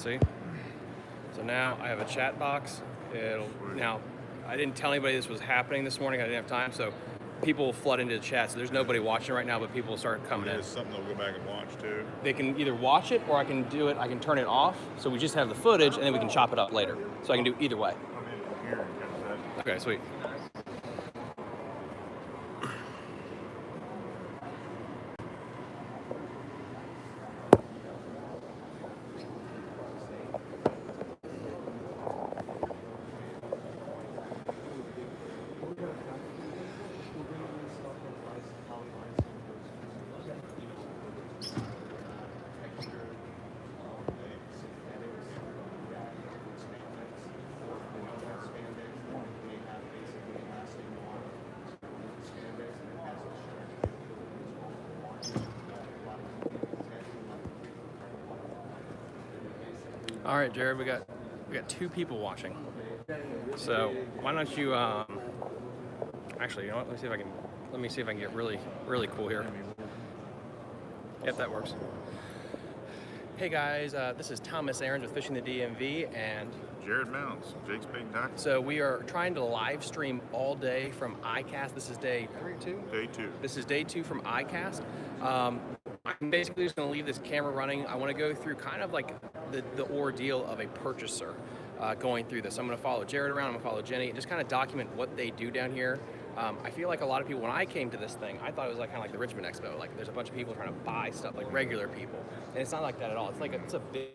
See? So now I have a chat box. Now, I didn't tell anybody this was happening this morning. I didn't have time, so people will flood into the chat. So there's nobody watching right now, but people will start coming in. It's something they'll go back and watch too. They can either watch it or I can do it. I can turn it off, so we just have the footage, and then we can chop it up later. So I can do either way. Come in here and catch that. Okay, sweet. All right, Jared, we got 2 people watching. So why don't you actually, you know what? Let me see if I can get really cool here. Yep, that works. Hey guys, this is Thomas Aarons with Fishing the DMV and Jared Mounts, Jake's Bait and Tackle. So we are trying to live stream all day from Icast. This is day 2? Day 2. This is day 2 from Icast. I'm basically just going to leave this camera running. I want to go through kind of like the ordeal of a purchaser going through this. I'm going to follow Jared around, I'm going to follow Jenny, and just kind of document what they do down here. I feel like a lot of people, when I came to this thing, I thought it was like kind of like the Richmond Expo. Like there's a bunch of people trying to buy stuff, like regular people. And it's not like that at all. It's like it's a big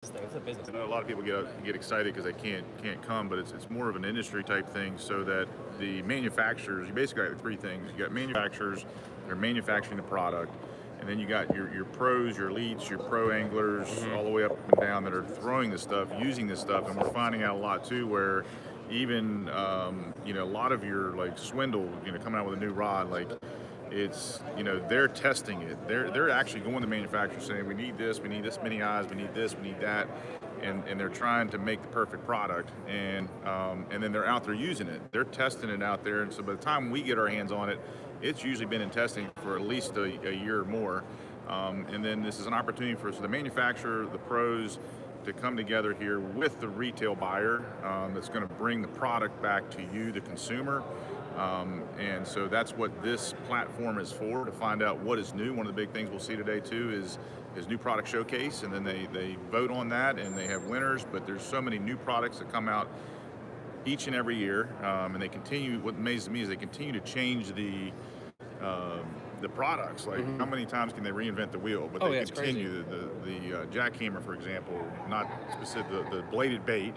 thing. It's a business. I know a lot of people get excited because they can't come, but it's more of an industry type thing, so that the manufacturers, you basically got 3 things. You got manufacturers, they're manufacturing the product, and then you got your pros, your elites, your pro anglers, all the way up and down that are throwing this stuff, using this stuff, and we're finding out a lot too where even a lot of your like swindle, coming out with a new rod, like it's, they're testing it. They're actually going to manufacturers saying, we need this many eyes, we need this, we need that, and they're trying to make the perfect product, and then they're out there using it. They're testing it out there, and so by the time we get our hands on it, it's usually been in testing for at least a year or more. And then this is an opportunity for the manufacturer, the pros, to come together here with the retail buyer that's going to bring the product back to you, the consumer. And so that's what this platform is for, to find out what is new. One of the big things we'll see today too is new product showcase, and then they vote on that and they have winners, but there's so many new products that come out each and every year, and they continue. What amazes me is they continue to change the products. Like how many times can they reinvent the wheel? But they continue. The jackhammer, for example, not specific. The bladed bait.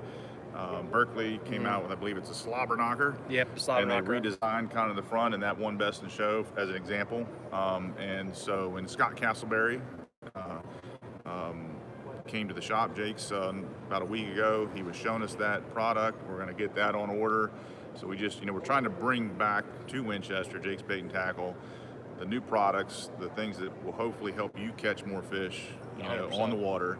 Berkeley came out with, I believe it's a slobber knocker. Yep, slobber knocker. And they redesigned kind of the front, and that won Best in Show as an example. And so when Scott Castleberry came to the shop, Jake's about a week ago, he was showing us that product. We're going to get that on order. So we just, we're trying to bring back to Winchester, Jake's Bait and Tackle, the new products, the things that will hopefully help you catch more fish, on the water.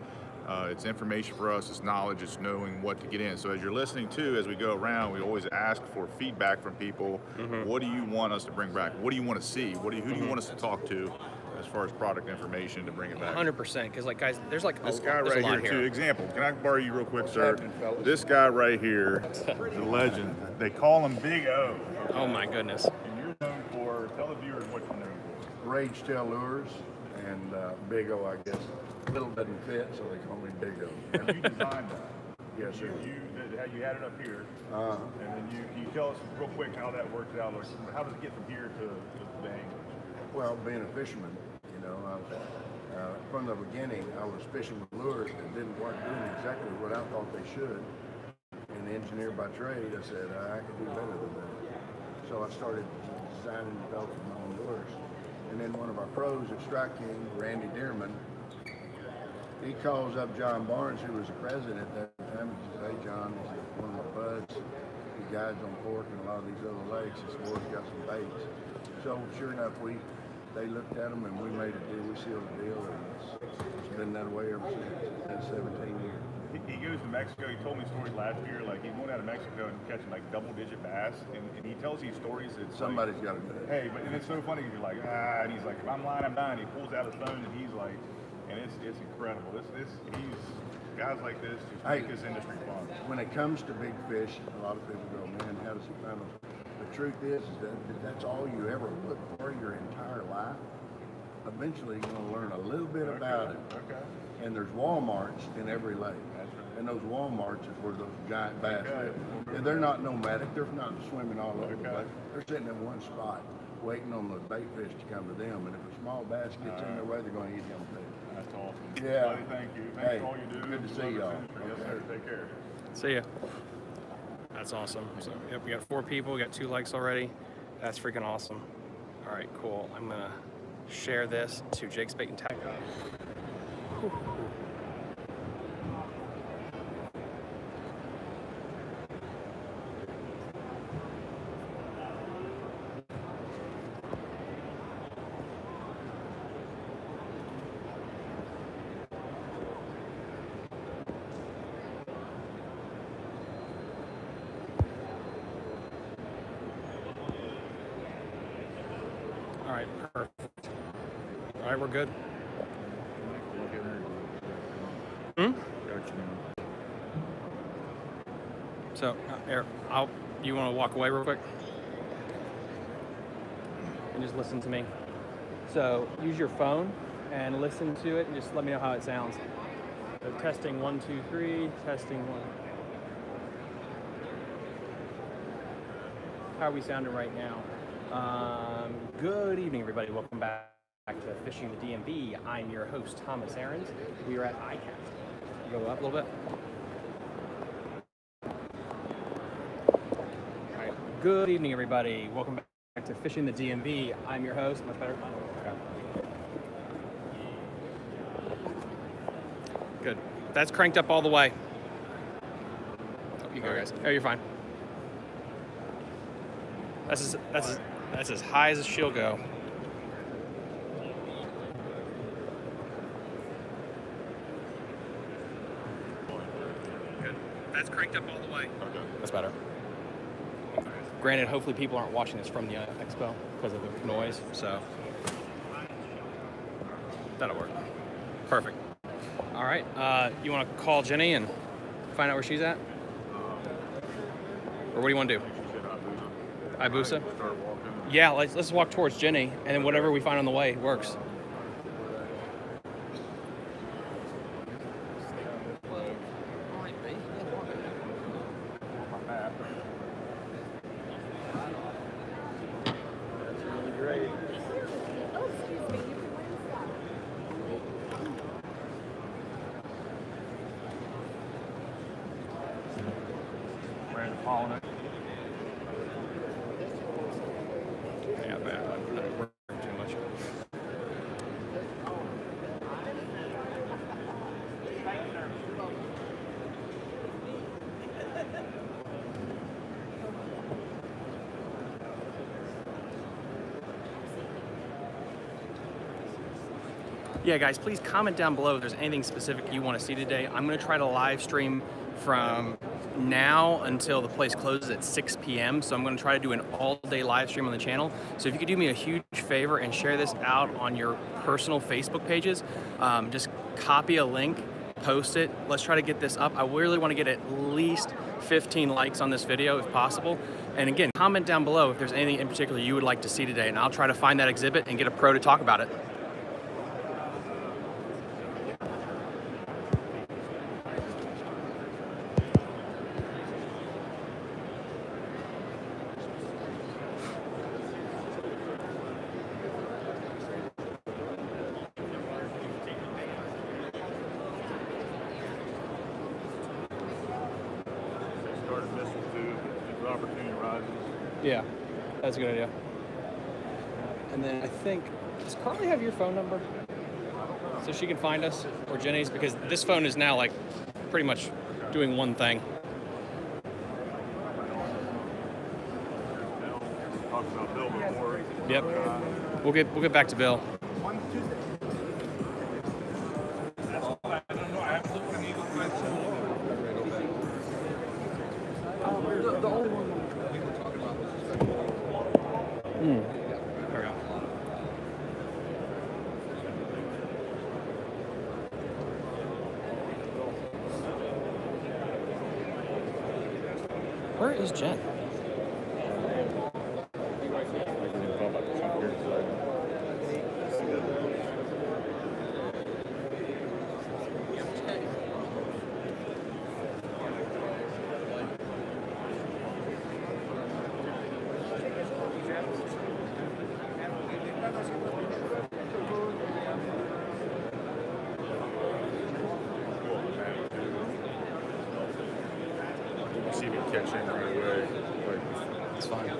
It's information for us, it's knowledge, it's knowing what to get in. So as you're listening to, as we go around, we always ask for feedback from people. What do you want us to bring back? What do you want to see? Who do you want us to talk to as far as product information to bring it back? 100%, because like guys, there's like this guy right here too. Example, can I borrow you real quick, sir? This guy right here, the legend. They call him Big O. Oh my goodness. And you're known for, tell the viewers what you're known for. Rage tail lures and Big O, I guess. Little doesn't fit, so they call me Big O. And you designed that. Yes, sir. You had it up here, and then you tell us real quick how that works out. Like, how does it get from here to the anglers? Well, being a fisherman, I was, from the beginning, I was fishing with lures that weren't doing exactly what I thought they should. And the engineer by trade, I said, I could do better than that. So I started designing and developing my own lures. And then one of our pros at Strike King, Randy Dearman, he calls up John Barnes, who was the president at that time. He says, hey, John, this is one of my buds. He guides on pork and a lot of these other lakes. His boy's got some baits. So sure enough, they looked at them and we made a deal. We sealed a deal, and it's been that way ever since. It's been 17 years. He goes to Mexico. He told me stories last year, like he went out of Mexico and catching like double-digit bass, and he tells these stories that somebody's got to do it. Hey, and it's so funny. You're like, and he's like, if I'm lying, I'm dying. He pulls out his phone and he's like, and it's incredible. Guys like this just Hey. make this industry fun. When it comes to big fish, a lot of people go, man, how does he find them? The truth is that that's all you ever look for your entire life. Eventually, you're going to learn a little bit about it. Okay. And there's Walmarts in every lake. That's right. And those Walmarts is where those giant bass live. And they're not nomadic. They're not swimming all over the place. They're sitting in one spot waiting on the bait fish to come to them. And if a small bass gets in their way, they're going to eat him too. That's awesome. Yeah. Buddy, thank you. Thanks Hey, for all you do. good to We see love this y'all. industry. Yes, sir. Take care. See ya. That's awesome. So, yep, we got 4 people. We got 2 likes already. That's freaking awesome. All right, cool. I'm gonna share this to Jake's Bait and Tackle. All right, perfect. All right, we're good. So, Eric, you want to walk away real quick? And just listen to me. So, use your phone and listen to it and just let me know how it sounds. So, testing 1, 2, 3, testing 1. How are we sounding right now? Good evening, everybody. Welcome back to Fishing the DMV. I'm your host, Thomas Ahrens. We are at Icast. Go up a little bit. All right. Good evening, everybody. Welcome back to Fishing the DMV. I'm your host. Much better. Okay. Good. That's cranked up all the way. Oh, you go, guys. Oh, you're fine. That's as high as she'll go. Good. That's cranked up all the way. Okay. That's better. Granted, hopefully people aren't watching this from the expo because of the noise, so that'll work. Perfect. All right. You want to call Jenny and find out where she's at? Or what do you want to do? Ibusa? Start walking. Yeah, let's walk towards Jenny, and then whatever we find on the way works. Yeah, bad. Not working too much. Yeah, guys, please comment down below if there's anything specific you want to see today. I'm going to try to live stream from now until the place closes at 6 p.m. So I'm going to try to do an all-day live stream on the channel. So if you could do me a huge favor and share this out on your personal Facebook pages, just copy a link, post it. Let's try to get this up. I really want to get at least 15 likes on this video if possible. And again, comment down below if there's anything in particular you would like to see today, and I'll try to find that exhibit and get a pro to talk about it. Started missing too. If the opportunity rises. Yeah, that's a good idea. And then I think, does Carly have your phone number? So she can find us, or Jenny's, because this phone is now like pretty much doing one thing. Talk about Bill before. Yep. We'll get back to Bill. There we go. Where is Jen? See if you catch him right away. It's fine.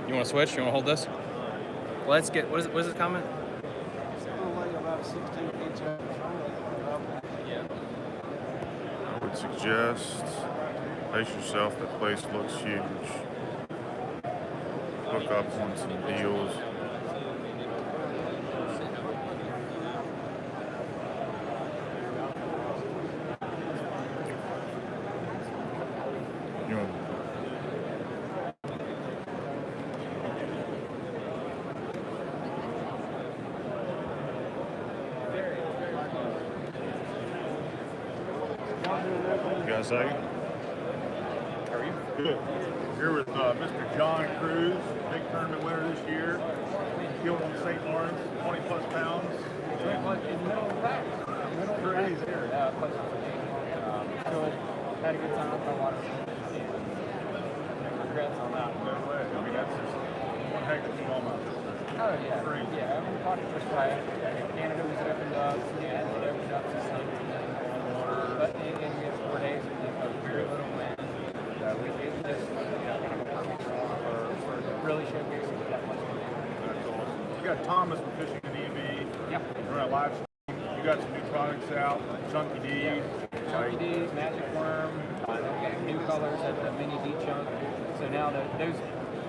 You want to switch? You want to hold this? Let's get. What is this comment? I would suggest pace yourself. That place looks huge. Hook up on some deals. You know, you got a second? How are you? Good. Here with Mr. John Cruz, big tournament winner this year. Killed on St. Lawrence, 20 plus pounds. Crazy. So had a good time. I watched it. Regrets on that. No way. I mean, that's just one heck of a moment. Oh yeah. Crazy. Yeah, we caught it first fight. Canada was opened up. Yeah, it opened up to some but in 4 days of very little wind. We did just kind of a perfect storm for really showcasing what that was. That's awesome. You got Thomas from Fishing and EV. Yep. We're on a live stream. You got some new products out. Chunky D. Chunky D, Magic Worm, then we got new colors at the Mini D Chunk. So now those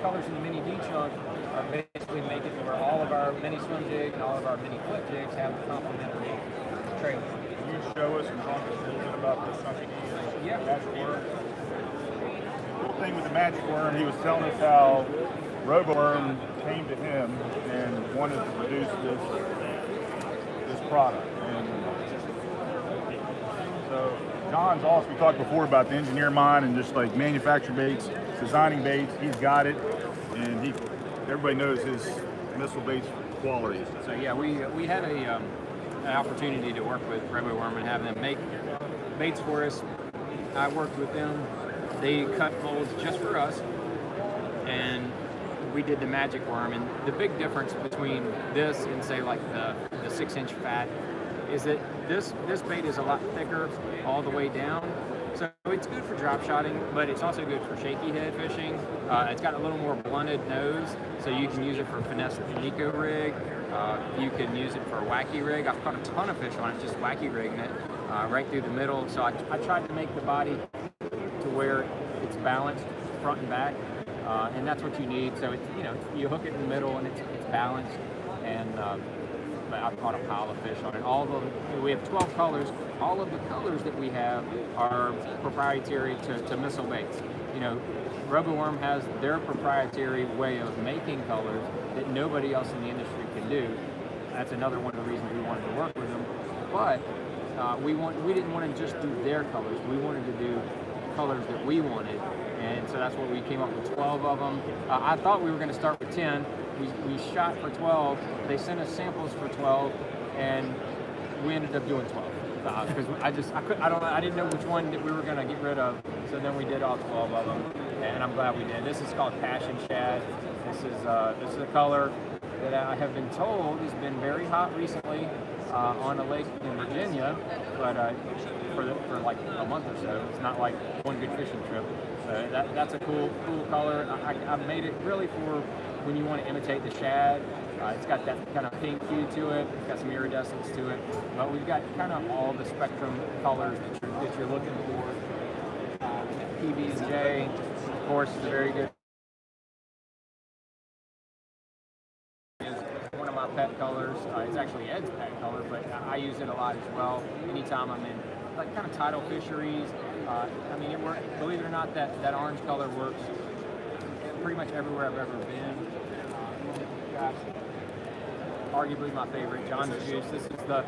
colors in the Mini D Chunk are basically making it where all of our mini swim jig and all of our mini flip jigs have the complementary trailer. Can you show us and talk us a little bit about the Chunky D and Yeah. Magic Worm? The cool thing with the Magic Worm, he was telling us how RoboWorm came to him and wanted to produce this product. And so John's awesome. We talked before about the engineer mind and just like manufacture baits, designing baits. He's got it, and everybody knows his missile baits qualities. So yeah, we had an opportunity to work with RoboWorm and have them make baits for us. I worked with them. They cut molds just for us, and we did the Magic Worm. And the big difference between this and say like the 6-inch fat is that this bait is a lot thicker all the way down. So it's good for drop shotting, but it's also good for shaky head fishing. It's got a little more blunted nose, so you can use it for finesse Nico rig. You can use it for a wacky rig. I've caught a ton of fish on it, just wacky rigging it right through the middle. So I tried to make the body to where it's balanced front and back, and that's what you need. So you hook it in the middle and it's balanced. And I've caught a pile of fish on it. We have 12 colors. All of the colors that we have are proprietary to missile baits. RoboWorm has their proprietary way of making colors that nobody else in the industry can do. That's another one of the reasons we wanted to work with them. But we didn't want to just do their colors. We wanted to do colors that we wanted, and so that's what we came up with 12 of them. I thought we were going to start with 10. We shot for 12. They sent us samples for 12, and we ended up doing 12 because I didn't know which one that we were going to get rid of. So then we did all 12 of them, and I'm glad we did. This is called Passion Shad. This is a color that I have been told has been very hot recently on a lake in Virginia, but for like a month or so. It's not like one good fishing trip. So that's a cool color. I made it really for when you want to imitate the shad. It's got that kind of pink hue to it. It's got some iridescence to it. But we've got kind of all the spectrum colors that you're looking for. PB&J, of course, is a very good. One of my pet colors. It's actually Ed's pet color, but I use it a lot as well. Anytime I'm in like kind of tidal fisheries. I mean, it works. Believe it or not, that orange color works pretty much everywhere I've ever been. Arguably my favorite, John's Juice. This is the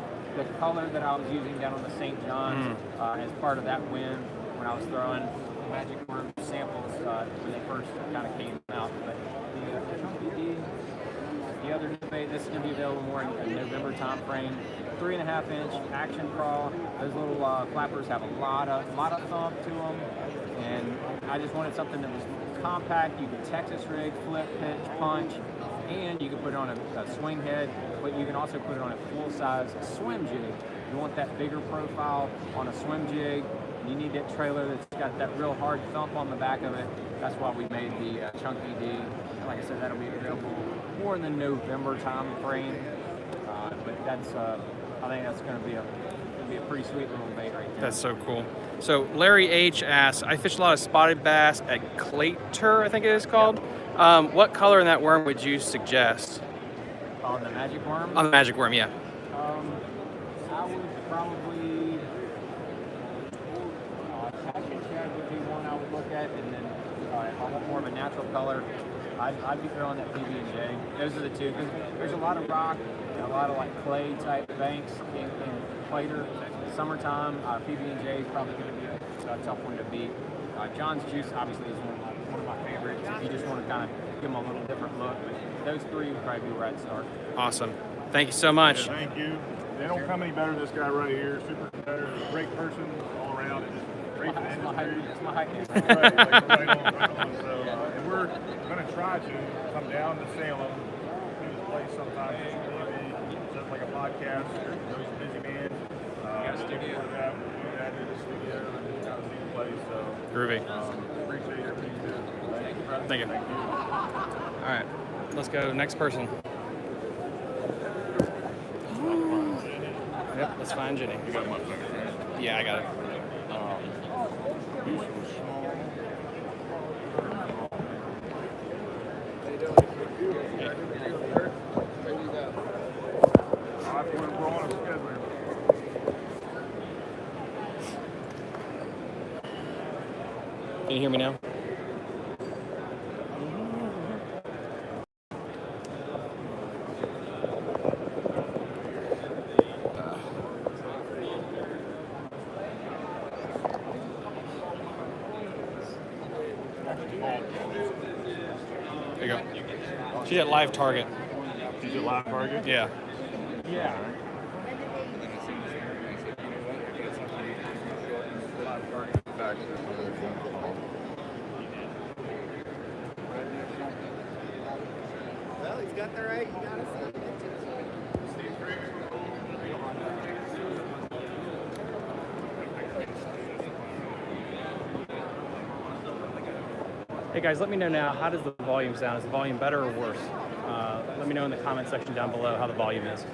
color that I was using down on the St. John's as part of that win when I was throwing Magic Worm samples when they first kind of came out. But the other debate, this is going to be available more in November time frame. 3.5 inch action crawl. Those little flappers have a lot of thump to them, and I just wanted something that was compact. You can Texas rig, flip, pitch, punch, and you can put it on a swing head, but you can also put it on a full-size swim jig. You want that bigger profile on a swim jig. You need that trailer that's got that real hard thump on the back of it. That's why we made the Chunky D. Like I said, that'll be available more in the November time frame. But that's, I think that's going to be a pretty sweet little bait right there. That's so cool. So Larry H asks, I fish a lot of spotted bass at Claytor, I think it is called. Yep. What color in that worm would you suggest? On the Magic Worm? On the Magic Worm, yeah. I would probably Passion Shad would be one I would look at, and then if I want more of a natural color, I'd be throwing that PB&J. Those are the two, because there's a lot of rock and a lot of like clay type banks in Claytor. Summertime, PB&J is probably going to be a tough one to beat. John's Juice obviously is one of my favorites. If you just want to kind of give them a little different look, but those three would probably be where I'd start. Awesome. Thank you so much. Yeah, thank you. They don't come any better than this guy right here. Super better, great person all around. And just great for the industry. That's my height. Right on. So, and we're going to try to come down to Salem, do this place sometime. Just like a podcast. Those busy man. Studio. That in the studio and got to see the place. So Groovy. Appreciate everything you do. Thank you, brother. Thank you. All right, let's go next person. Yep, let's find Jenny. You got my finger, right? Yeah, I got it. These were small. We're on a schedule. Can you hear me now? There you go. She's at live target. She's at live target? Yeah. Yeah. Well, he's got the right. You gotta see it. Hey guys, let me know now, how does the volume sound? Is the volume better or worse? Let me know in the comment section down below how the volume is.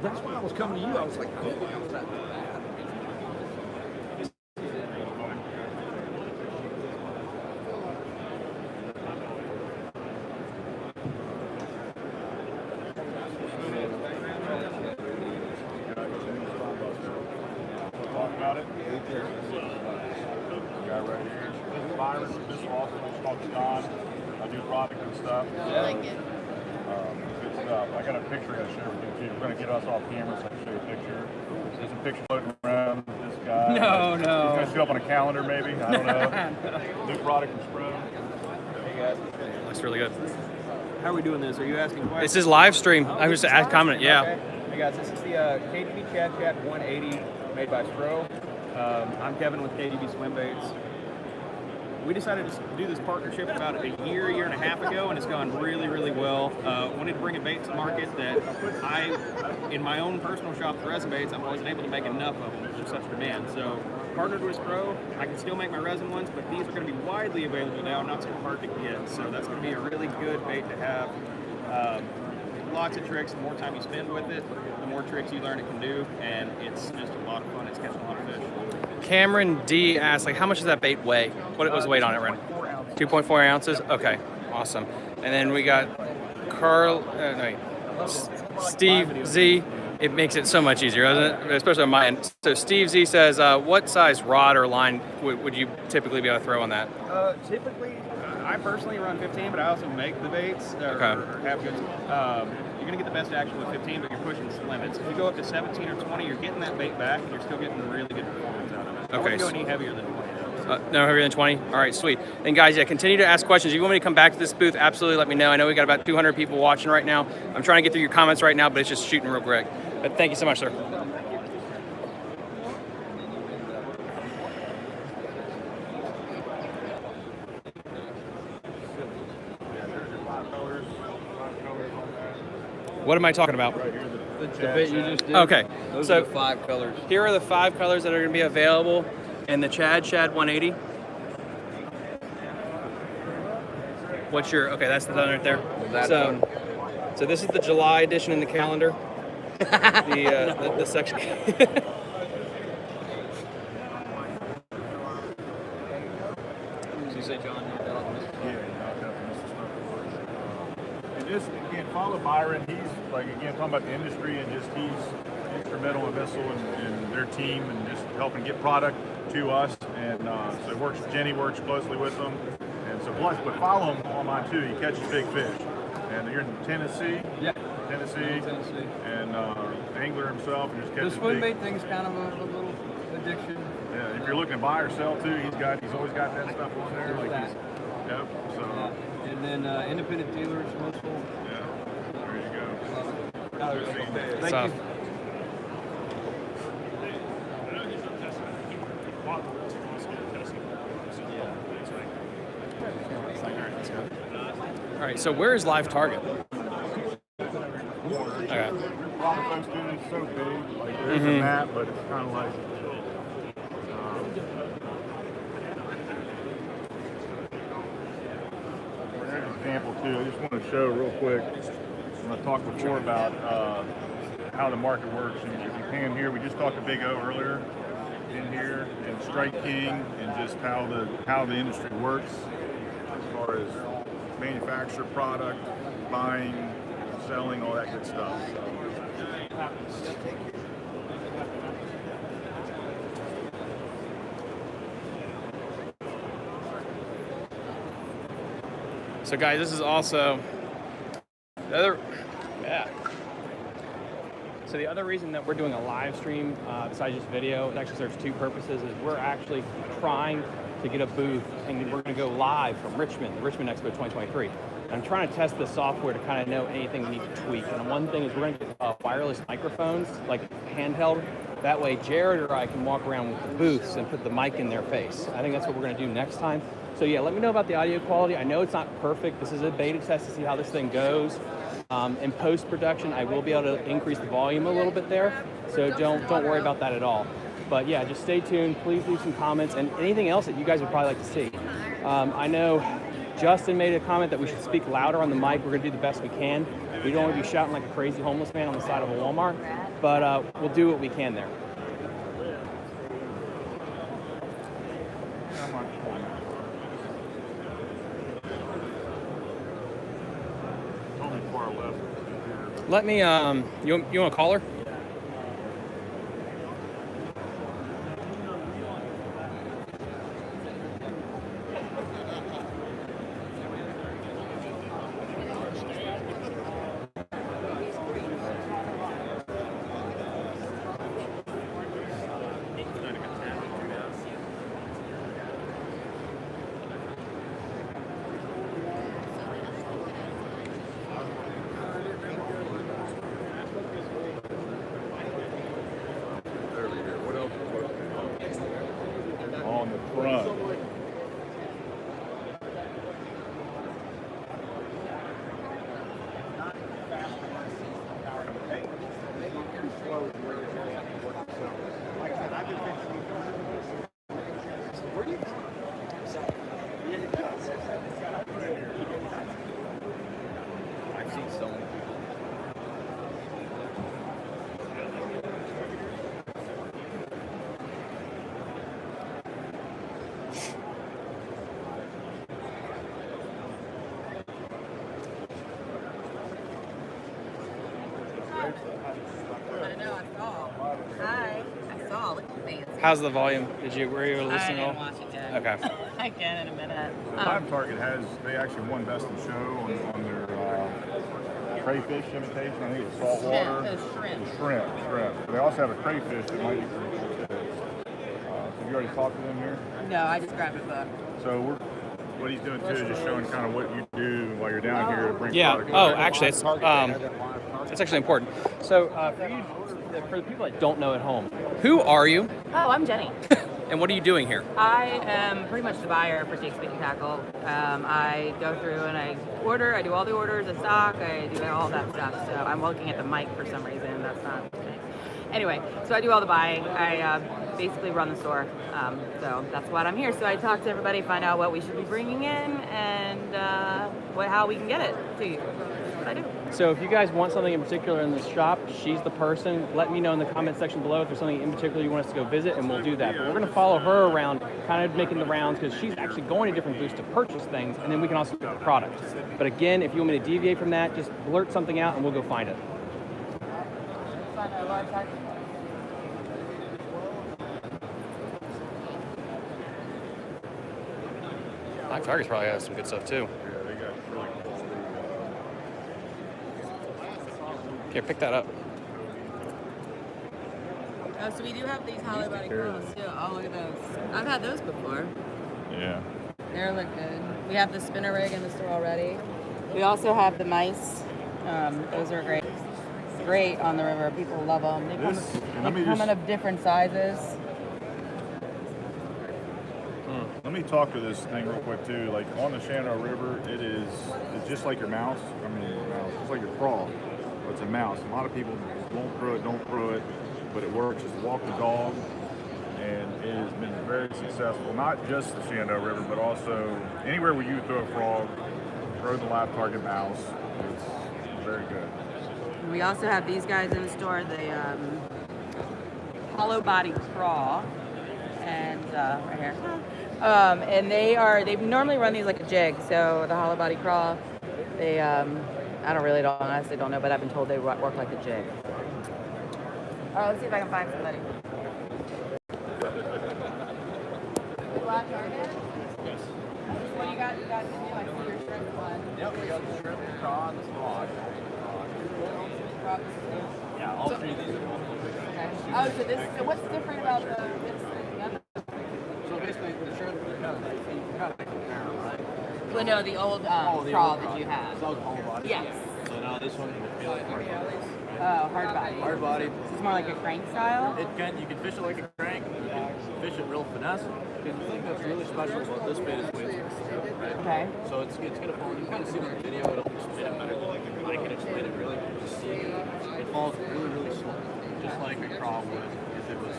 That's why I was coming to you. I was like, oh, how was that? Guy right here. This is Byron. This is awesome. It's called John. I do product and stuff. I like it. Good stuff. I got a picture I gotta share with you too. We're gonna get us off camera so I can show you a picture. There's a picture floating around of this guy. No. He's gonna show up on a calendar maybe. I don't know. New product from Spro. Looks really good. How are we doing this? Are you asking questions? This is live stream. I'm just comment. Yeah. Okay. Hey guys, this is the KDB Chat 180 made by Spro. I'm Kevin with KDB Swim Baits. We decided to do this partnership about a year and a half ago, and it's gone really, really well. Wanted to bring a bait to market that in my own personal shop, the resin baits, I wasn't able to make enough of them for such demand. So partnered with Spro. I can still make my resin ones, but these are going to be widely available now, not so hard to get. So that's going to be a really good bait to have. Lots of tricks. The more time you spend with it, the more tricks you learn it can do, and it's just a lot of fun. It's catching a lot of fish. Cameron D asked, like, how much does that bait weigh? What was the weight on it, Ren? 2.4 ounces. Okay, awesome. And then we got Steve Z. It makes it so much easier, doesn't it? Especially on my end. So Steve Z says, what size rod or line would you typically be able to throw on that? Typically, I personally run 15, but I also make the baits or have goods. You're going to get the best action with 15, but you're pushing some limits. If you go up to 17 or 20, you're getting that bait back, and you're still getting really good performance out of it. I wouldn't go any heavier than 20. No heavier than 20? All right, sweet. And guys, yeah, continue to ask questions. If you want me to come back to this booth, absolutely let me know. I know we got about 200 people watching right now. I'm trying to get through your comments right now, but it's just shooting real quick. But thank you so much, sir. What am I talking about? The bait you just did. Okay, Those so are the 5 colors. here are the 5 colors that are going to be available in the Shad 180. What's your, okay, that's the one right there. That's So this is the July edition in the calendar. the section. Did you say John? And just again, follow Byron. He's like again talking about the industry and just he's instrumental in Vessel and their team and just helping get product to us. And so it works. Jenny works closely with them. And so plus, but follow him online too. He catches big fish. And you're in Tennessee. Yeah. Tennessee. And angler himself and just The catches swim big. bait thing's kind of a little addiction. Yeah. If you're looking to buy or sell too, he's always got that stuff on there. There's Like that. Yep. So. Yeah. And then independent dealers, mostly. Yeah. There you go. Thank So- you. All right, so where is live target? Okay. A lot of folks do it so big, like there's a map, but it's kind of like. There's an example too. I just want to show real quick. When I talked before about how the market works, and if you can here, we just talked to Big O earlier in here, and Strike King, and just how the industry works as far as manufacture product, buying, selling, all that good stuff. So guys, this is also the other, So the other reason that we're doing a live stream besides just video, it actually serves 2 purposes. Is we're actually trying to get a booth, and we're going to go live from Richmond, the Richmond Expo 2023. And I'm trying to test the software to kind of know anything we need to tweak. And one thing is we're going to get wireless microphones, like handheld. That way Jared or I can walk around with the booths and put the mic in their face. I think that's what we're going to do next time. So yeah, let me know about the audio quality. I know it's not perfect. This is a beta test to see how this thing goes. In post-production, I will be able to increase the volume a little bit there. So don't worry about that at all. But yeah, just stay tuned. Please leave some comments and anything else that you guys would probably like to see. I know Justin made a comment that we should speak louder on the mic. We're going to do the best we can. We don't want to be shouting like a crazy homeless man on the side of a Walmart, but we'll do what we can there. Only far left. Let me, you want to call her? How's the volume? Were you I listening didn't all? watch it yet. Okay. I can in a minute. Live Target they actually won Best in Show on their crayfish imitation. I think it's saltwater. Shrimp. But they also have a crayfish that might be pretty cool too. Have you already talked to them here? No, I just grabbed a book. So what he's doing too is just showing kind of what you do while you're down here to bring Yeah. product. Oh, back. actually, it's actually important. So for the people that don't know at home, who are you, Oh, I'm Jenny. and what are you doing here? I am pretty much the buyer for Jake's Bait and Tackle. I go through and I do all the orders, I stock, I do all that stuff. So I'm looking at the mic for some reason. That's not okay. Anyway, so I do all the buying. I basically run the store. So that's what I'm here. So I talk to everybody, find out what we should be bringing in, and how we can get it to you. That's what I do. So if you guys want something in particular in the shop, she's the person. Let me know in the comment section below if there's something in particular you want us to go visit, and we'll do that. But we're going to follow her around, kind of making the rounds, because she's actually going to different booths to purchase things, and then we can also get the product. But again, if you want me to deviate from that, just blurt something out, and we'll go find it. Live Target's probably has some good stuff too. Yeah, they got really cool. Here, pick that up. Oh, so we do have these hollow body claws too. Oh, look at those. I've had those before. Yeah. They look good. We have the spinner rig in the store already. We also have the mice. Those are great. Great on the river. People love them. They come in of different sizes. Let me talk to this thing real quick too. Like on the Shenandoah River, it's just like your mouse. I mean, it's like your crawl, but it's a mouse. A lot of people won't throw it, but it works. It's walk the dog, and it has been very successful. Not just the Shenandoah River, but also anywhere where you throw a frog, throw the Live Target mouse. It's very good. We also have these guys in the store, the hollow body craw, and right here. And they normally run these like a jig. So the hollow body craw, they honestly don't know, but I've been told they work like a jig. All right, let's see if I can find somebody. Black Target? Yes. What you got? You got the new. I see your shrimp one. Yep, we got the shrimp, the craw, and the frog. Yeah, all three of these are cool. Okay. Oh, so what's different about this than the other? So basically, the shrimp are kind of like, you can kind of compare them, right? Well, no, the old craw that you have. So whole body. Yes. So now this one, you feel like hard body. Oh, hard body. Hard body. This is more like a crank style? You can fish it like a crank. You can fish it real finesse. Because the thing that's really special about this bait is the way it's constructed, right? Okay. So it's gonna fall. You kind of see it on the video. It'll explain it better than I can explain it. Really, just see it falls really slow, just like a craw would if it was,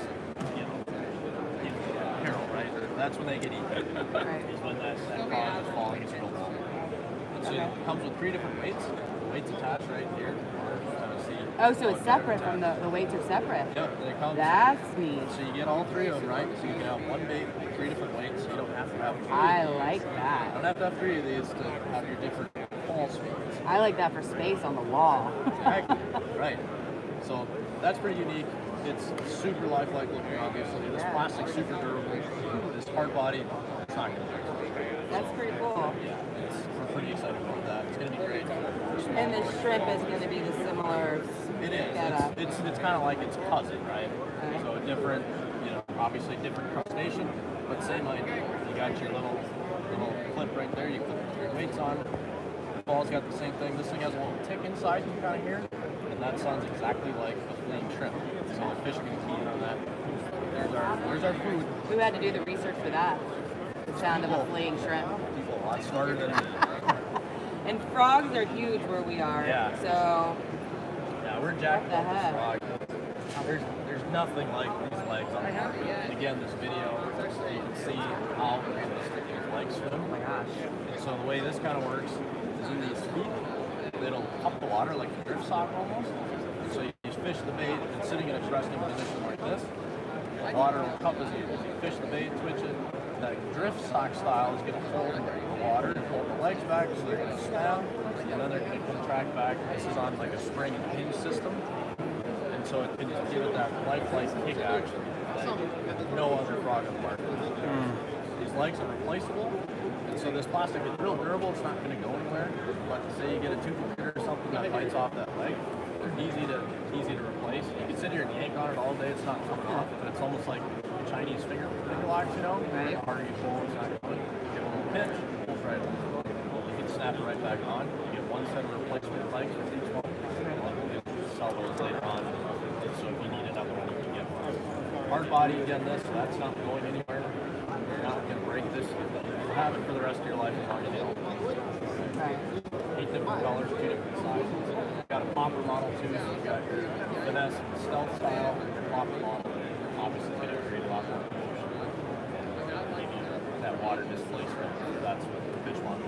peril, right? That's when they get eaten. Right. Is when that craw is falling. It's real long. And so it comes with 3 different weights. The weights attached right here. Oh, so it's separate from the weights are separate. Yep, they come. That's neat. So you get all 3 of them, right? So you can have one bait with 3 different weights. You don't have to have 3 I of these. like You that. don't have to have 3 of these to have your different fall speeds. I like that for space on the wall. Exactly. Right. So that's pretty unique. It's super lifelike looking, obviously. This plastic's super durable. This hard body, it's not going to break. That's pretty cool. Yeah, we're pretty excited about that. It's going to be great. And the shrimp is going to be the similar It is. setup. It's kind of like its cousin, right? Okay. So a different, obviously different crustacean, but same idea. You got your little clip right there. You put your weights on. The ball's got the same thing. This thing has a little tick inside you can kind of hear, and that sounds exactly like a fleeing shrimp. So the fish can key in on that. There's our food. Who had to do the research for that? The sound of a fleeing shrimp. People a lot smarter than me. And frogs are huge where we are. Yeah. So Yeah, we're jacked What the up this heck? frog. There's nothing like these legs on it. And again, this video, you can see how realistic these legs swim. oh my gosh. And so the way this kind of works is in these feet, it'll cup the water like a drift sock almost. And so you just fish the bait, and it's sitting in its resting position like this. The water will cup as you fish the bait, twitch it. That drift sock style is going to hold the water and hold the legs back, so they're going to snap, and then they're going to contract back. This is on like a spring and hinge system, and so it can give it that lifelike kick action. no other frog on the market. These legs are replaceable, and so this plastic is real durable. It's not going to go anywhere. But say you get a tooth or something that bites off that leg, they're easy to replace. You can sit here and yank on it all day. It's not coming off, but it's almost like Chinese finger locks. You know, Right. the harder you pull, it's not going to give a little pinch. Pulls right off. You can snap it right back on. You get one set of replacement legs with each one. You can sell those later on. So if you need another one, you can get one. Hard body again, this, so that's not going anywhere. You're not going to break this. You'll have it for the rest of your life as long as you don't. Right. 8 different colors, 2 different sizes. You've got a popper model too, so you've got your finesse stealth style popper model. Obviously going to create a lot more motion. Maybe that water displacement, that's what the fish want.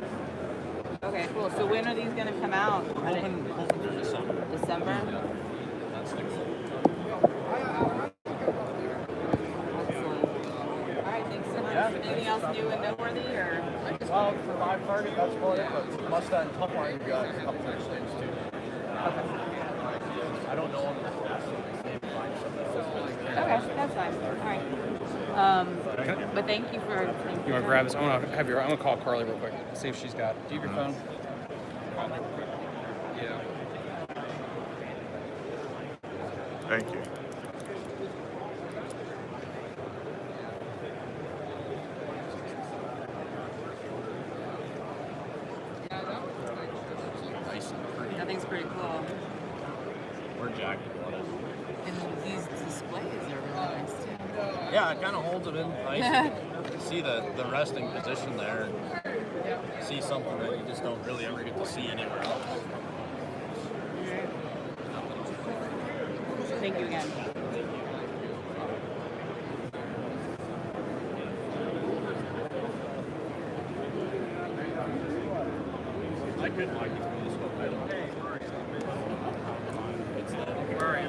Okay, cool. So when are these gonna come out? Hoping for December. December? Yeah, that's the goal. Excellent. All right, thanks so much. Yeah, Anything else new and noteworthy, or? Well, for my target, that's about it. But Mustang and Tough Line, you've got a couple of things too. I don't know them the best, so maybe find something else. Okay, that's fine. All right. But thank you for. You want to grab this? I'm gonna call Carly real quick. See if she's got. Do you have your phone? Yeah. Thank you. Nice and pretty. That thing's pretty cool. We're jacked on it. And these displays are really nice too. Yeah, it kind of holds it in nice. You can see the resting position there. And see something that you just don't really ever get to see anywhere else. Thank you again. I couldn't like it through this whole thing. It's where are you?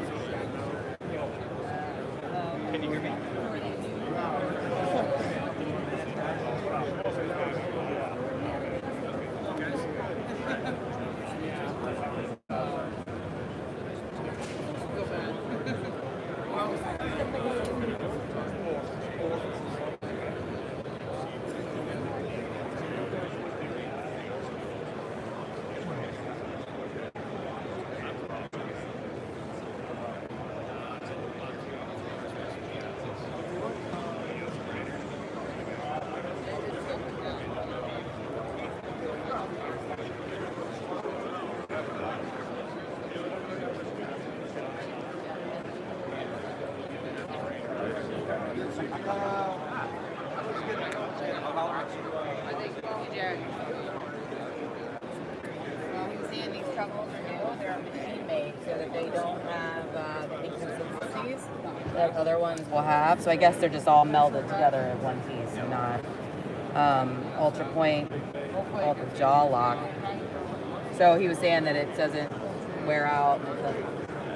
Can you hear me? Jared. Well, he was saying these troubles are new. They're machine made so that they don't have the inconsistencies that other ones will have. So I guess they're just all melded together in one piece and not ultra point, ultra jaw lock. So he was saying that it doesn't wear out.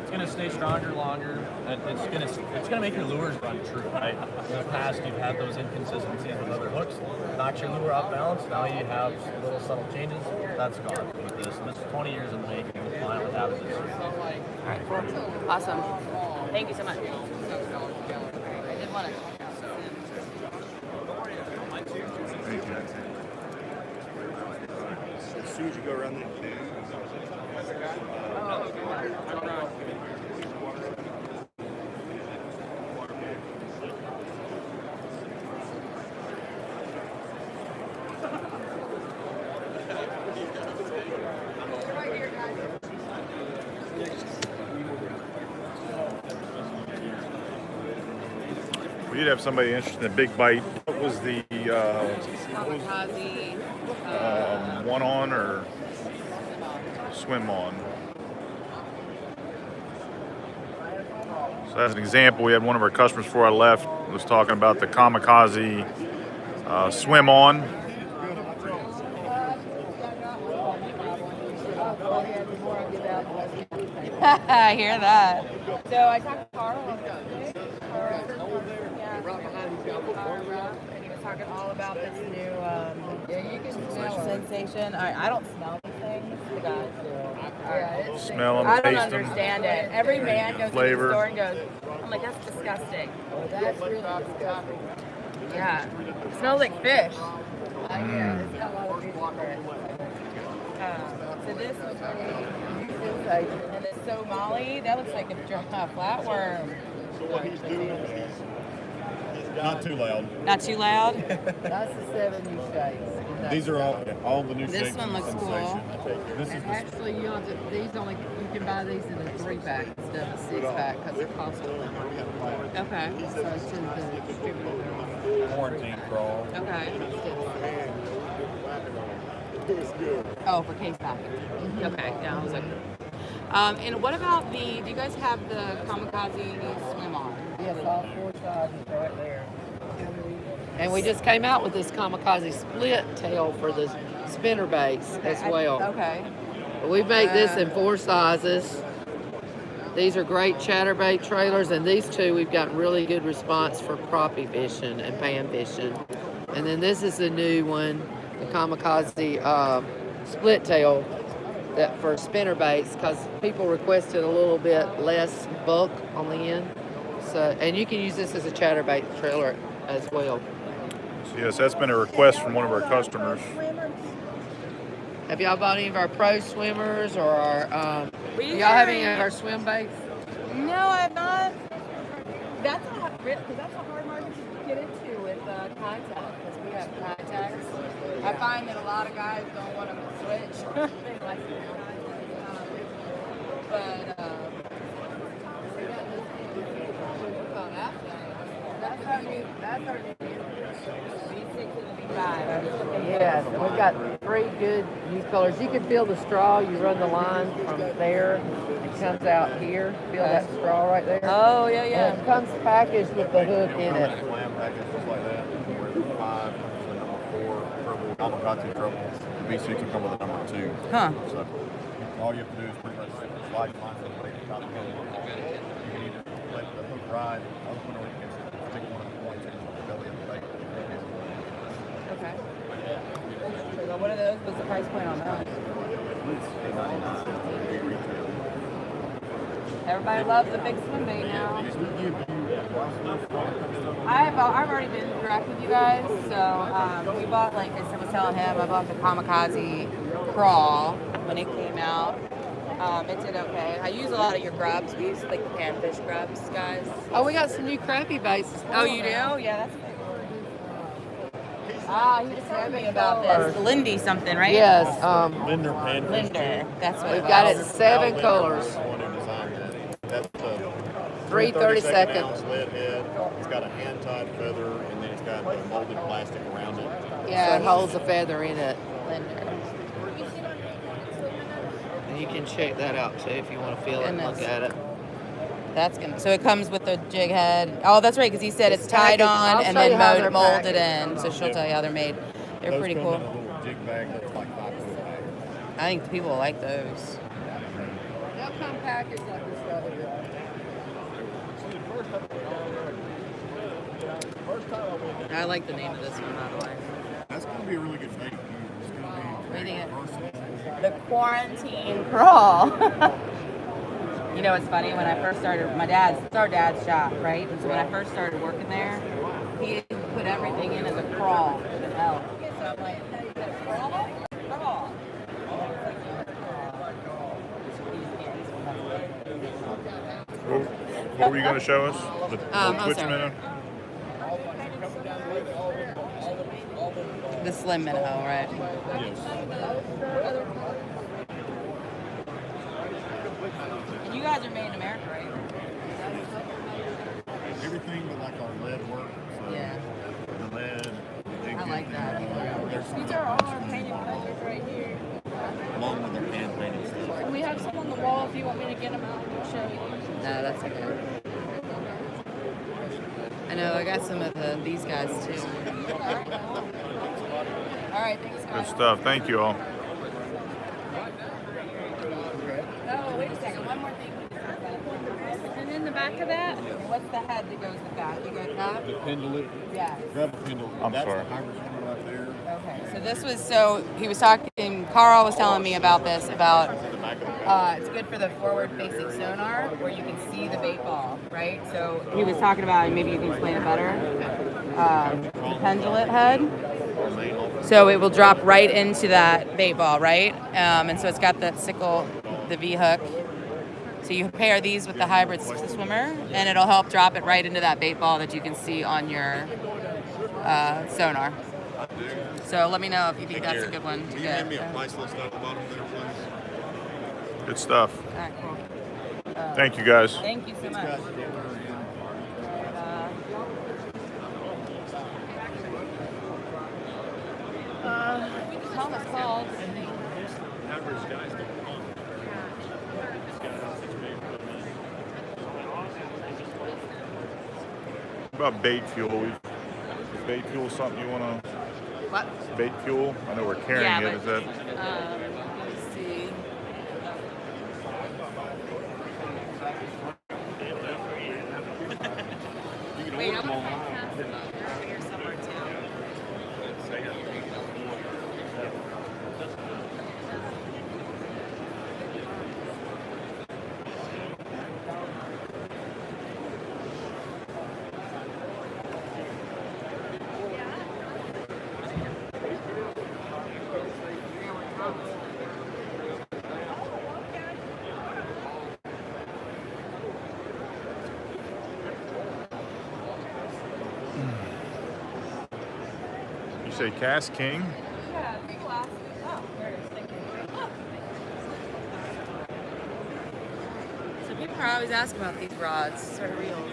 It's gonna stay stronger longer. And it's gonna make your lures run true, right? In the past, you've had those inconsistencies with other hooks, knocked your lure off balance. Now you have little subtle changes. That's gone with this. And this is 20 years in the making. We finally have it this year. All right, cool. Awesome. Thank you so much. I did want to check out Thank you. As soon as you go around the We did have somebody interested in a big bite. What was the Kamikaze. one on or swim on? So as an example, we had one of our customers before I left was talking about the Kamikaze swim on. I hear that. So I talked to Carl. And he was talking all about this new sensation. I don't smell these things. The guys do. Smell them, I don't taste them. understand it. Every man goes to the Flavor. store and goes, I'm like, that's disgusting. Oh, that's really disgusting. Yeah. It smells like fish. Yeah, it's got a lot of fish in it. So this was and this Somali, that looks like a flatworm. Not too loud. Not too loud. That's the 7 new shapes. These are all the new This shapes one of looks sensation. This is And the actually, you don't have to, these only, you can buy these in a 3-pack instead of a 6-pack because they're costly. Okay. So to the distributor. quarantine crawl. Okay. Oh, for case packing. Okay. Yeah, I was like. And what about do you guys have the Kamikaze swim on? Yes, all 4 sizes right there. And we just came out with this Kamikaze split tail for the spinner baits as well. Okay. We make this in 4 sizes. These are great chatterbait trailers, and these two we've gotten really good response for crappie fishing and pan fishing. And then this is the new one, the Kamikaze split tail that for spinner baits, because people requested a little bit less bulk on the end. So, and you can use this as a chatterbait trailer as well. Yes, that's been a request from one of our customers. Have y'all bought any of our pro swimmers or our? Do y'all have any of our swim baits? No, I've not. That's a hard market to get into with contact because we have contacts. I find that a lot of guys don't want to switch. They like to that's our new. B6 and B5. Yes, and we've got 3 good new colors. You can feel the straw. You run the line from there. It comes out here. Feel that straw right there? Oh, yeah, yeah. And it comes packaged with the hook in it. Slam package just like that. Where the 5 comes with the number 4 treble, Kamikaze treble. The B6 will come with the number 2. Huh. So all you have to do is pretty much slide the line from the bait to the top of the hook. You can either let the hook ride, open, or you can stick one of the points in the belly of the bait. Okay. So what are those? What's the price point on those? Everybody loves a big swim bait now. I've already been direct with you guys, so we bought, like I was telling him, I bought the Kamikaze crawl when it came out. It did okay. I use a lot of your grubs. We use like the panfish grubs, guys. Oh, we got some new crappie baits. Oh, you do? Yeah, that's he was telling me about this. Lindy something, right? Yes. Linder pan. Linder. That's what We've it got was. it 7 colors. One who designed that. That's a 332nd. ounce lead head. It's got a hand-tied feather, and then it's got the molded plastic around it. Yeah, it holds a feather in it. Linder. And you can check that out too if you want to feel it and look at it. That's gonna. So it comes with the jig head. Oh, that's right, because he said it's tied packaged. on I'll and show you how then they're molded packaged. in. So she'll tell you how they're made. They're Those pretty come cool. in a little jig bag that's like 5-foot bag. I think people like those. They'll come packaged like this right here. I like the name of this one, by the way. That's going to be a really good bait. It's going to be Reading it. versatile. The quarantine crawl. You know, it's funny, when I first started, it's our dad's shop, right? And so when I first started working there, he put everything in as a crawl for the hell. So I'm like, hey, you got a crawl? Crawl. What were you going to show us? The Twitch sorry. minnow? The slim minnow, right? Yes. You guys are made in America, right? Everything but like our lead work. So Yeah. the lead, the jig I like that. These are all our painted colors right here. along with their hand painted stuff. And we have some on the wall if you want me to get them out, I'll show you. No, that's okay. I know, I got some of these guys too. All right, thanks, Good guys. stuff. Thank you all. Oh, wait a second, one more thing. And in the back of that, What's the head that goes with that? You got that? The pendulum. Yeah. Grab a pendulum. I'm That's sorry. the hybrid one right there. Okay, so this was, he was talking, Carl was telling me about this, about It's good for the forward-facing sonar where you can see the bait ball, right? So he was talking about, maybe you can explain it better, the Pendulum Head. So it will drop right into that bait ball, right? And so it's got the sickle, the V-hook. So you pair these with the hybrid swimmer, and it'll help drop it right into that bait ball that you can see on your sonar. So let me know if you think that's a good one to get. Price list at the bottom there, please? Good stuff. All right, cool. Thank you, guys. Thank you so much. Thomas called. What about bait fuel? Is bait fuel something you want to? What? Bait fuel? I know we're carrying it. Is that? Let's see. Wait, I'm gonna have over here somewhere too. You say Cast King? Yeah, big glass. Oh, there it is. Thank you. So people are always asking about these rods, sort of reels.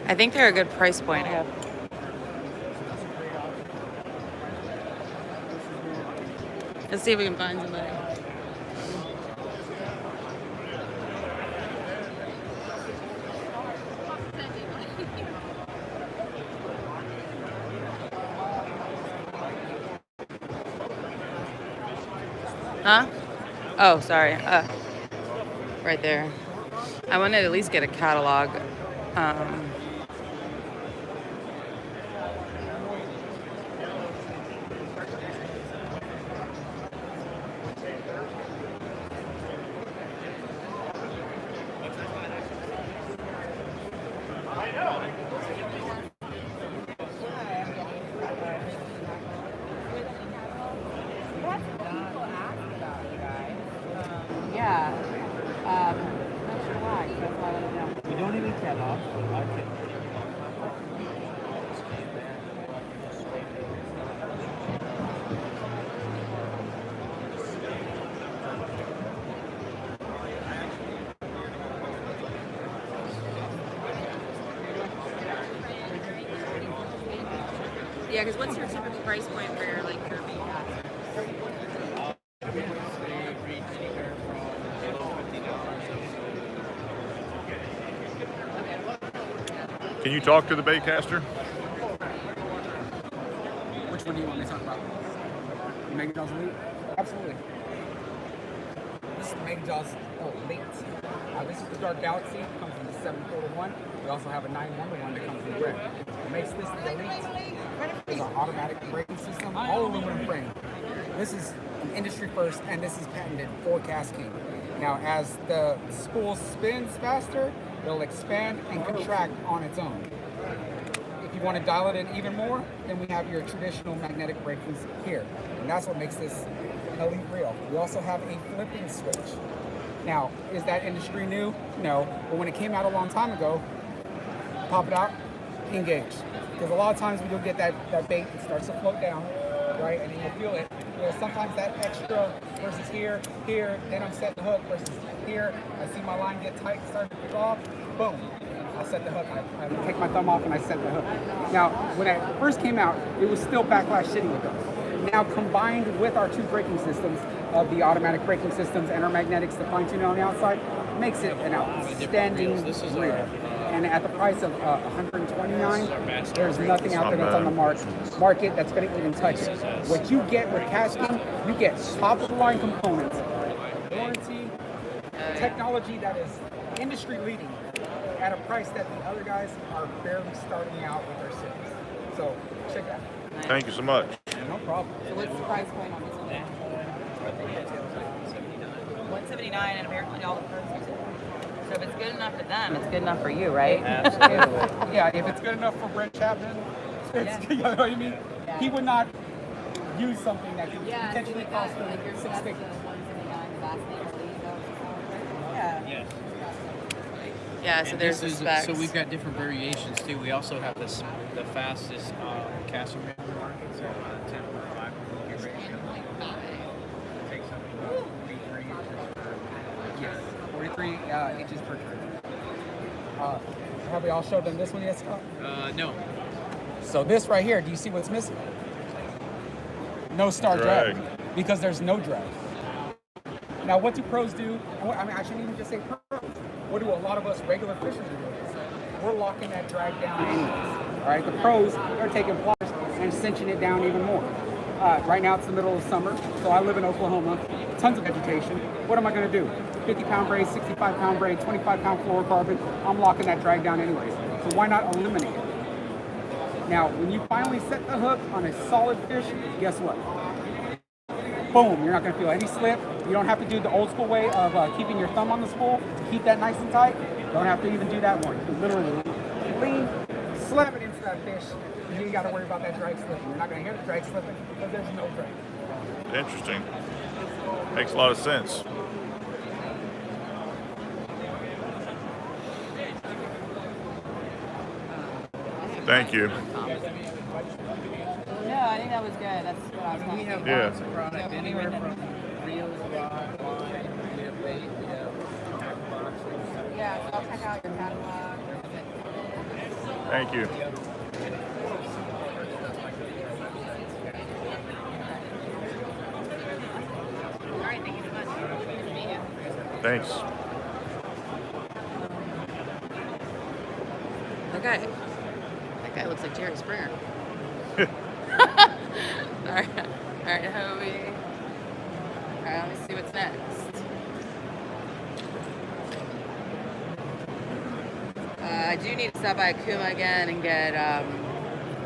I think they're a good price point. Let's see if we can find somebody. Huh? Oh, sorry. Right there. I want to at least get a catalog. Yeah. Not sure why. So that's why I don't know. We don't even catalog. I can. Yeah, because what's your typical price point for your your bait caster? Can you talk to the baitcaster? Which one do you want me to talk about? The Mega Jaws Elite? Absolutely. This is the Mega Jaws Elite. This is the Dark Galaxy. It comes in the 741. We also have a 911 that comes in red. What makes this the Elite is our automatic braking system, all aluminum frame. This is an industry first, and this is patented for casting. Now, as the spool spins faster, it'll expand and contract on its own. If you want to dial it in even more, then we have your traditional magnetic braking here. And that's what makes this an elite reel. We also have a flipping switch. Now, is that industry new? No. But when it came out a long time ago, pop it out, engage. Because a lot of times when you'll get that bait, it starts to float down, right? And then you'll feel it. You know, sometimes that extra versus here, then I'm setting the hook versus here. I see my line get tight, start to pick off, boom. I set the hook. I take my thumb off and I set the hook. Now, when it first came out, it was still backlash sitting with us. Now, combined with our two braking systems of the automatic braking systems and our magnetics, the fine tuning on the outside, makes it an outstanding reel. And at the price of $129, there's nothing out there that's on the market that's going to even touch it. What you get with Casking, you get top of the line components, warranty, technology that is industry leading, at a price that the other guys are barely starting out with their series. So check it out. Thank you so much. No problem. So what's the price point on this one? $179, and apparently all the pros use it. So if it's good enough for them, it's good enough for you, right? Absolutely. Yeah, if it's good enough for Brent Chapman, you know what I mean? Yeah. He would not use something that could potentially cost him like your $6 figures. Yeah. Yeah, so there's the specs. So we've got different variations too. We also have the fastest casting ring in the market, so 10.5 ratio. Takes up about 43 inches per. Yes, 43 inches per turn. Have we all showed them this one yet, Scott? No. So this right here, do you see what's missing? No star drag. Because there's no drag. Now, what do pros do? I mean, I shouldn't even just say pros. What do a lot of us regular fishers do? We're locking that drag down anyways. All right, the pros are taking pliers and cinching it down even more. Right now it's the middle of summer, so I live in Oklahoma, tons of vegetation. What am I going to do? 50-pound braid, 65-pound braid, 25-pound fluorocarbon. I'm locking that drag down anyways. So why not eliminate it? Now, when you finally set the hook on a solid fish, guess what? Boom, you're not going to feel any slip. You don't have to do the old school way of keeping your thumb on the spool to keep that nice and tight. Don't have to even do that one. You can literally lean, slam it into that fish, and you ain't got to worry about that drag slipping. You're not going to hear the drag slipping because there's no drag. Interesting. Makes a lot of sense. Thank you. No, I think that was good. That's what I was talking about. Yeah. Lots of product, anywhere from reels, rod, line, we have bait, we have tackle boxes. Yeah, so I'll check out your catalog. Thank you. All right, thank you so much. Good to meet you. Thanks. Okay. That guy looks like Jerry Springer. All right, Hobie. All right, let me see what's next. I do need to stop by Akuma again and get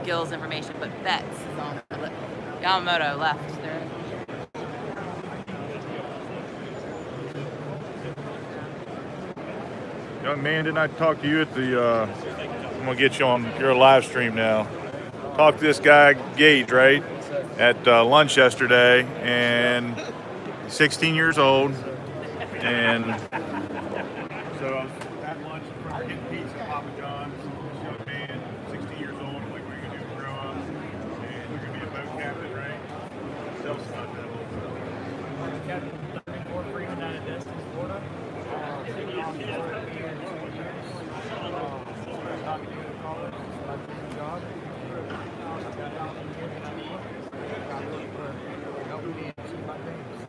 Gil's information, but Betts is on the list. Yamamoto left. There. Young man, didn't I talk to you at the, I'm gonna get you on your live stream now. Talked to this guy, Gage, right? At lunch yesterday, and 16 years old, and so I was at lunch getting pizza at Papa John's. This young man, 16 years old, I'm like, what are you gonna do to grow up? And you're gonna be a boat captain, right? Self-stunt that little Captain Fort Freeman down in Destin, Florida. Taking off for 2 years. Talking to you in college, so I took the job. Got out from here and I got looking for helping me achieve my dreams.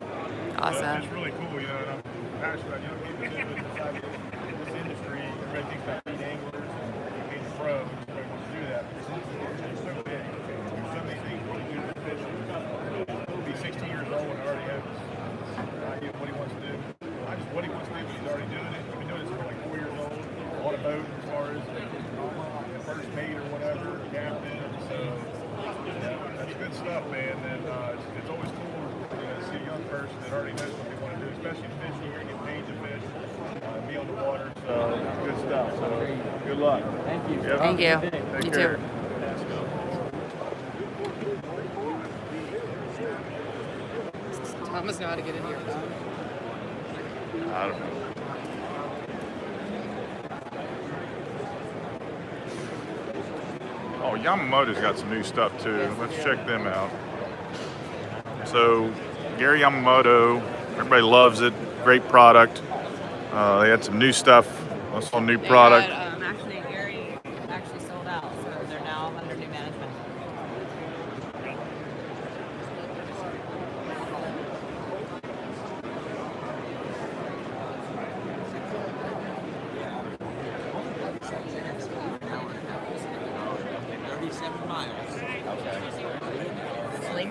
Awesome. It's really cool, you know, and I'm passionate about young people that live inside this industry. Everybody thinks about being anglers and being a pro, and everybody wants to do that. But this industry is so big. There's so many things you can do to fish. He'll be 16 years old and already has this idea of what he wants to do. Not just what he wants to do, but he's already doing it. He's been doing this for like 4 years old on a boat as far as the first mate or whatever, captain. So that's good stuff, man. And it's always cool to see a young person that already knows what they want to do, especially fishing. You're going to get paid to fish, be on the water. So good stuff. So good luck. Thank you. Yep. Thank you. Take You care. too. Does Thomas know how to get in here? I don't know. Oh, Yamamoto's got some new stuff too. Let's check them out. So Gary Yamamoto, everybody loves it. Great product. They had some new stuff. Also new product. Actually, Gary actually sold out, so they're now under new management.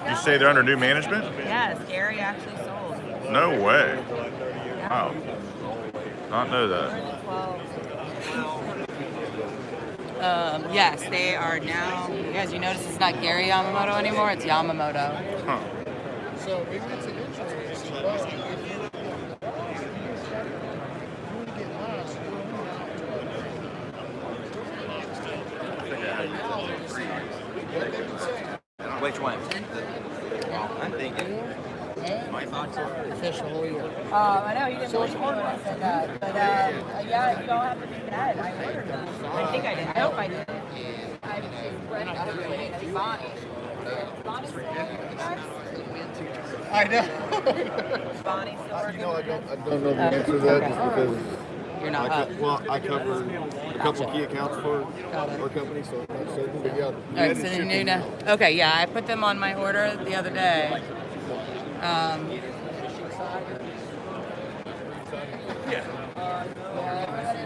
You say they're under new management? Yes, Gary actually sold. No way. Wow. Not know that. Yes, they are now. As you notice, it's not Gary Yamamoto anymore. It's Yamamoto. Huh. So maybe it's an insurance. Which one? I'm thinking. My thoughts are Official year. I know you didn't believe me when I said that, but yeah, you don't have to do that. I ordered them. I think I did. I hope I did. I read it. Bonnie. I know. Bonnie still You know, I working? don't know the answer to that just because You're not up. I cover a couple key accounts for Got it. our company, so I'm not certain. But yeah, All right, so then you know. Okay, yeah, I put them on my order the other day. Everybody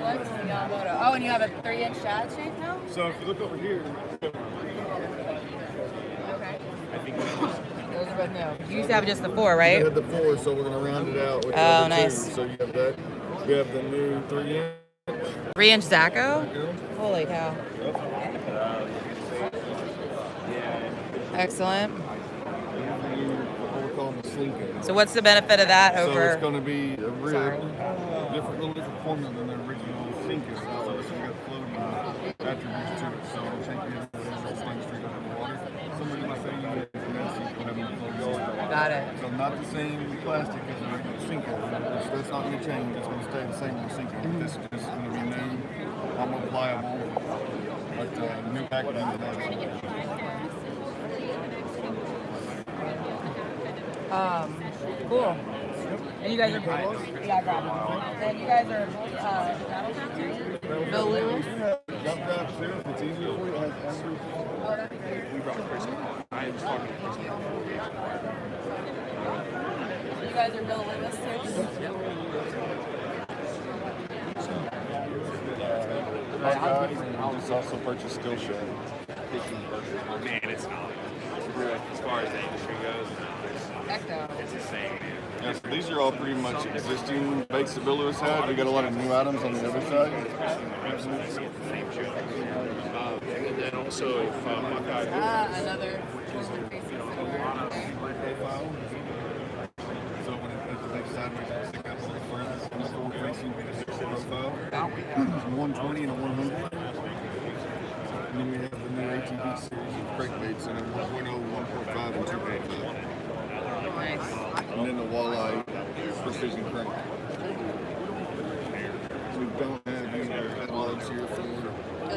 likes the Yamamoto. Oh, and you have a 3-inch shad shape now? So if you look over here, Okay. Those are both new. You used to have just the 4, right? you had the 4, so we're gonna round it out with the Oh, other nice. 2. So you have that. You have the new 3-inch. 3-inch Zacho? Holy cow. Excellent. What we're calling the Slinko. So what's the benefit of that So over? it's going to be a rib, little different formula than the original Slinko. So it's got floating attributes to it. So it'll take you to sling straight up in the water. Somebody might say you need a messy, but having a float. Got it. So not the same plastic as the original Slinko. That's not going to change. It's going to stay the same as the Slinko. But this is just going to be new, a lot more pliable, but new packaging than that. Cool. And you guys are yeah, I got it. And you guys are Battle Chapter? Bill Lewis? Jump grab syrup, it's easier for you. It has every we brought Chris. I was talking to Chris. You guys are Bill Lewis too? I'll just also purchase Still Shot. Man, it's not. As far as the industry goes, Heck no. it's the same. Yeah, so these are all pretty much existing bakes that Bill Lewis had. We got a lot of new items on the other side. And then also, Kamikaze. Another So when it takes sideways, it's stick up a little further. And the forward facing profile. 120 and a 100. And then we have the new ATV series of crankbaits in a 1.0, 1.5, and 2.5. nice. And then the walleye precision crank. We don't have any of our catalogs here for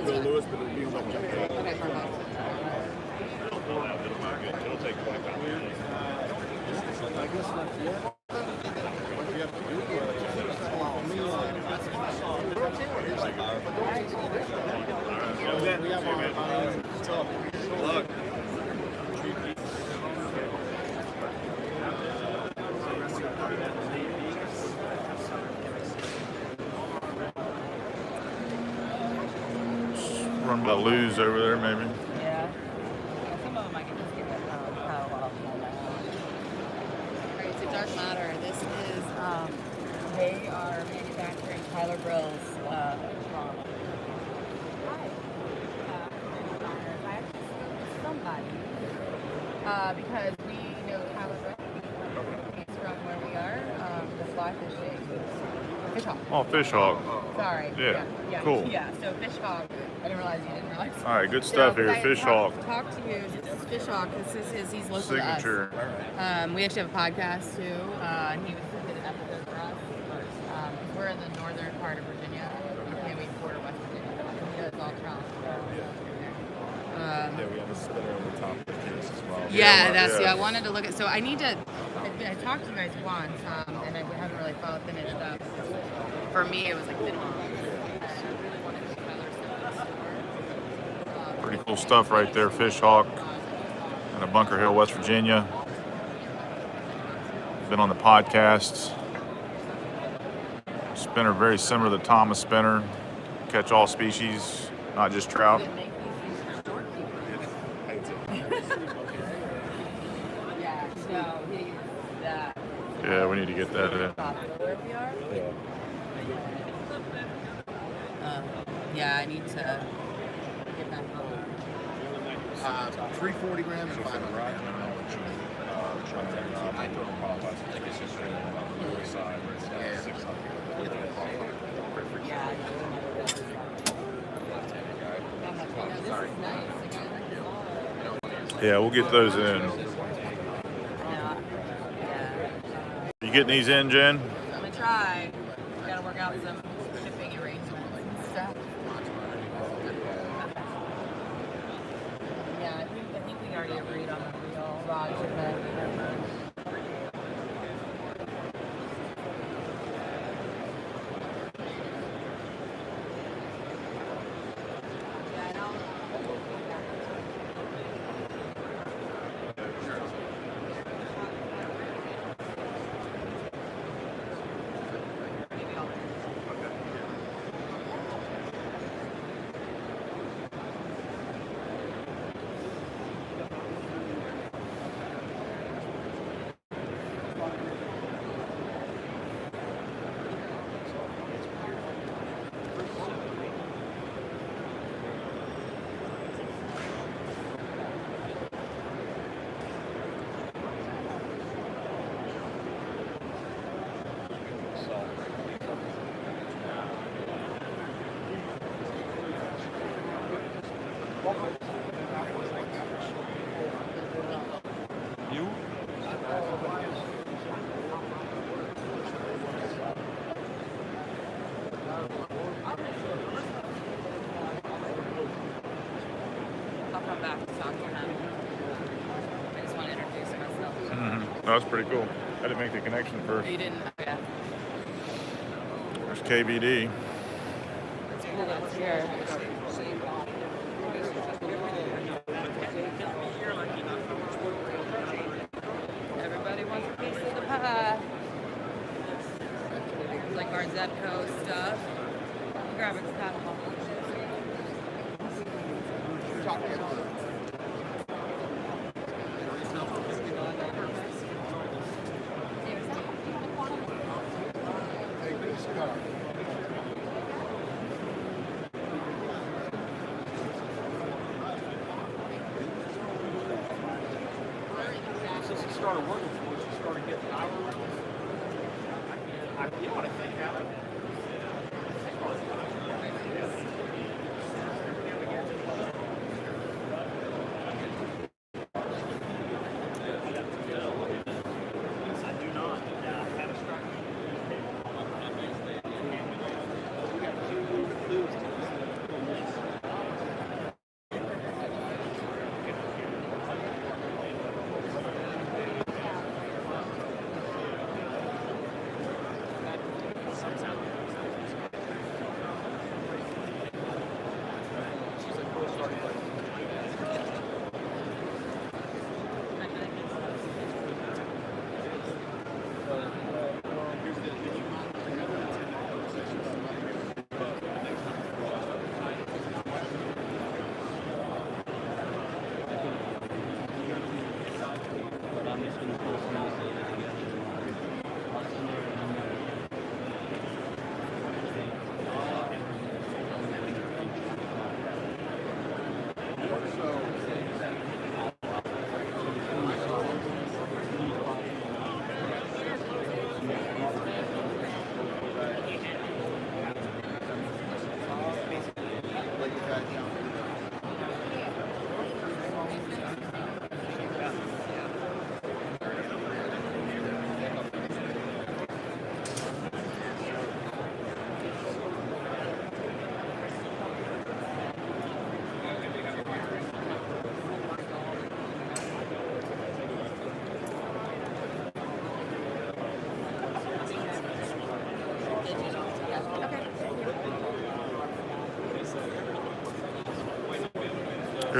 Bill Lewis, but it'll be on that jump cut. Okay, perfect. Run by Lou's over there, maybe. Yeah. Some of them I can just get that paddle off on my own. Alright, so Dark Matter, this is, they are manufacturing Tyler Grills, from. Hi. I actually spoke to somebody, because we know Tyler Grills. He's from where we are, the fly fishing. Fish Hawk. Oh, Fish Hawk. Sorry. Yeah, cool. Yeah, so Fish Hawk. I didn't realize you didn't realize. All right, good stuff here. Fish Hawk. Talk to you. This is Fish Hawk. This is he's local Signature. to us. We actually have a podcast too. And he did an episode for us. We're in the northern part of Virginia. And we border West Virginia. He does all travel. Yeah, we have a spinner on the top. this as well. Yeah, that's yeah. I wanted to look at. So I need to. I talked to you guys once, and I haven't really finished up. For me, it was like minimum. Pretty cool stuff right there, Fish Hawk out of Bunker Hill, West Virginia. Been on the podcasts. Spinner very similar to the Thomas spinner. Catch all species, not just trout. Yeah, we need to get that in. Yeah, I need to get back on. 340 grams and 500 grams. Yeah, we'll get those in. You getting these in, Jen? I'm gonna try. Gotta work out some shipping arrangements and stuff. Yeah, I think we already agreed on the real rod shipment. I'll come back to talk to him. I just want to introduce myself. Mm-hmm. That was pretty cool. I didn't make the connection first. You didn't? Okay. There's KBD. It's cool that it's here. Everybody wants a piece of the pie. It's like our Zepco stuff. Grab a cup. Take this cup. Since he started working for us, he started getting hours. You know what I think happened?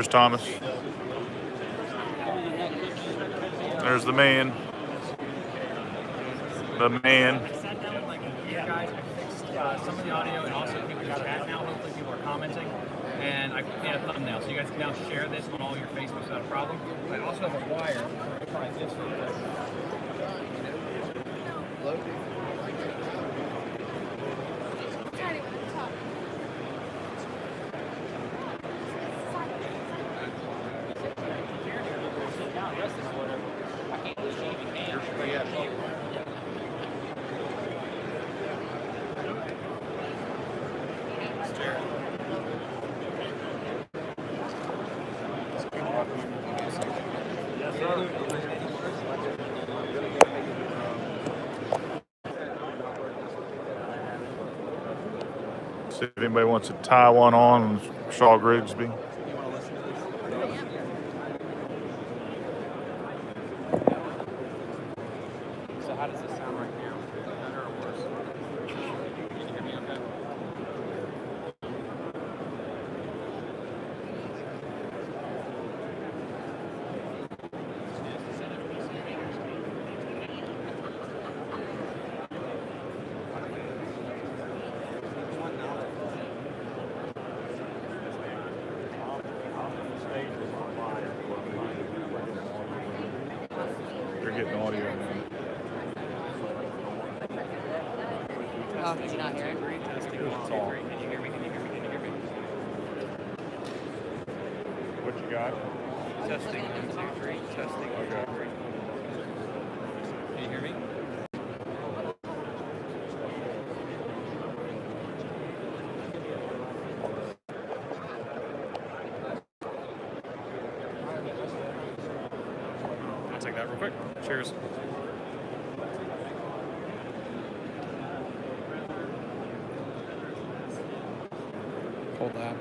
Here's Thomas. There's the man. The man. Yeah, guys, I fixed some of the audio, and also people got chat now. Hopefully, people are commenting. And I made a thumbnail, so you guys can now share this on all your Facebooks without a problem. I also have a wire. Try this real quick. See if anybody wants to tie one on Shaw Grigsby. So how does this sound right now? Better or worse? Can you hear me okay? They're getting audio now. Oh, did you not hear it? What you got? Testing, 1, 2, 3. Testing. Okay. Can you hear me? I'll take that real quick. Cheers. Hold that.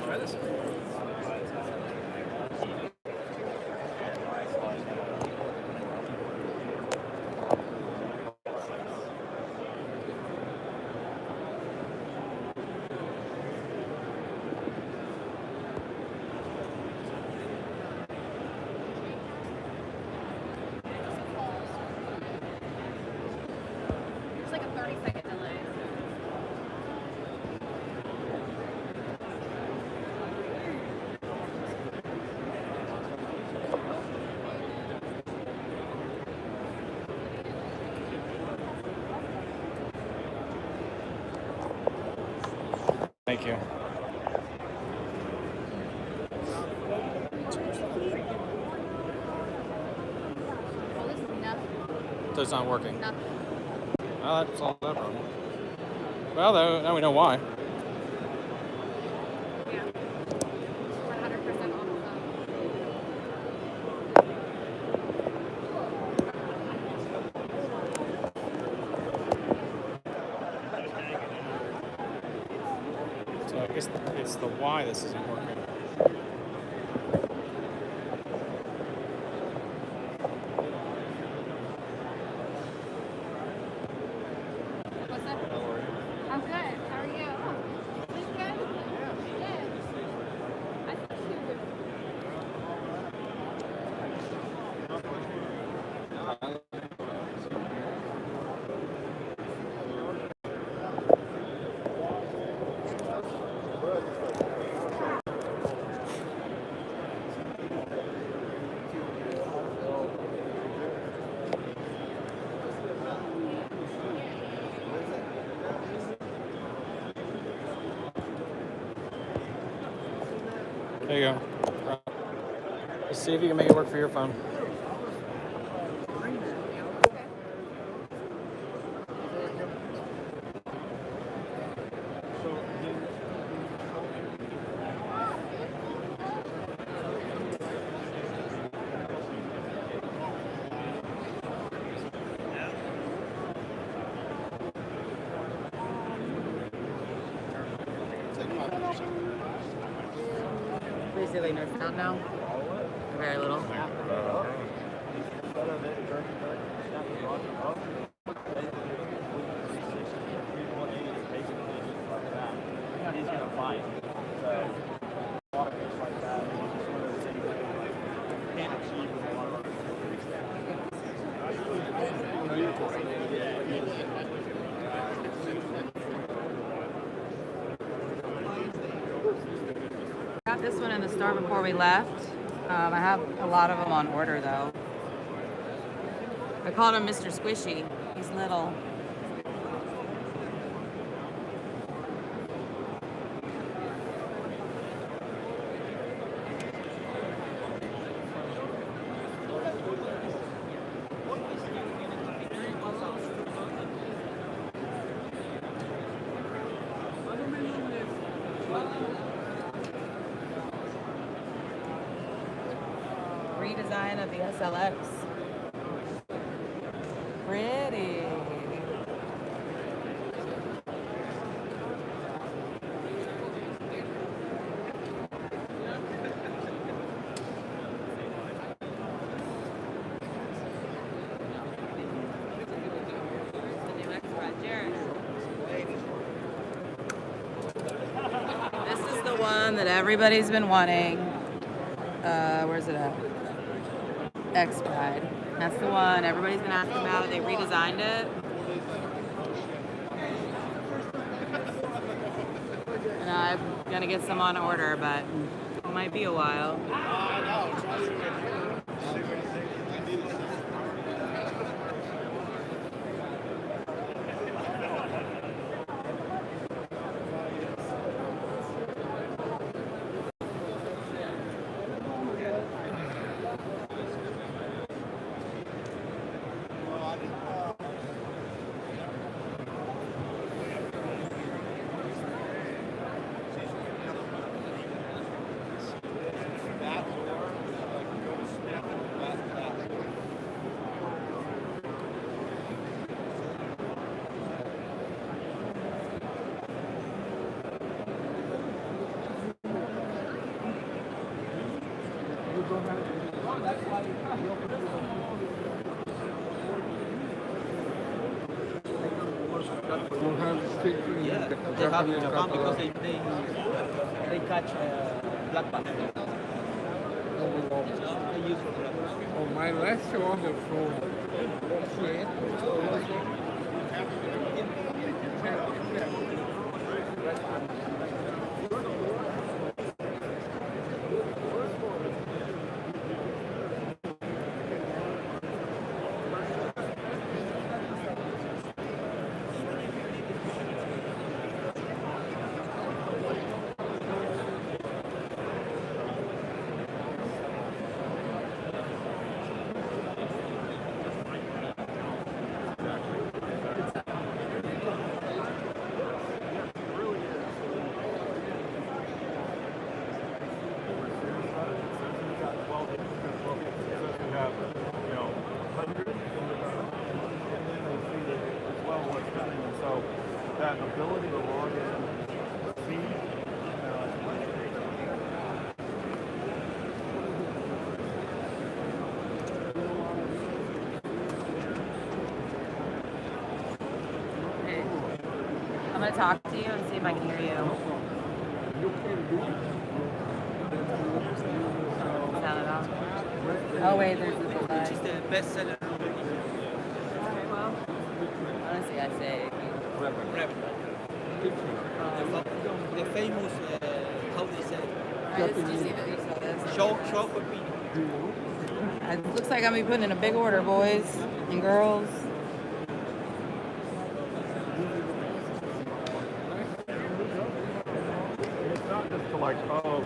Try this. It's like a 30-second delay. Thank you. Well, this is nothing. So it's not working. Nothing. Well, that's all that problem. Well, though, now we know why. Yeah. We're 100% on the phone. So I guess it's the why this isn't working. What's up? I'm good. How are you? You good? Yeah. I think you would. There you go. Let's see if you can make it work for your phone. see like no sound now? Very little. He's gonna fight. So a lot of fish like that. It's just one of those things that can't achieve with a lot of Got this one in the store before we left. I have a lot of them on order though. I called him Mr. Squishy. He's little. Redesign of the SLX. Pretty. This is the one that everybody's been wanting. Where's it at? X-Pride. That's the one everybody's been asking about. They redesigned it. And I'm gonna get some on order, but it might be a while. Yeah, they have in Japan because they catch black bass. They use for black bass. Oh, my last order from Suez. That ability to log in, see, Okay. I'm gonna talk to you and see if I can hear you. Sound it off. Oh wait, there's the delay. Which is the best seller. Well, honestly, I say. Rep. The famous, how they say, Alright, did you see that you saw this? show for people. It looks like I'm gonna be putting in a big order, boys and girls. it's not just to like, oh,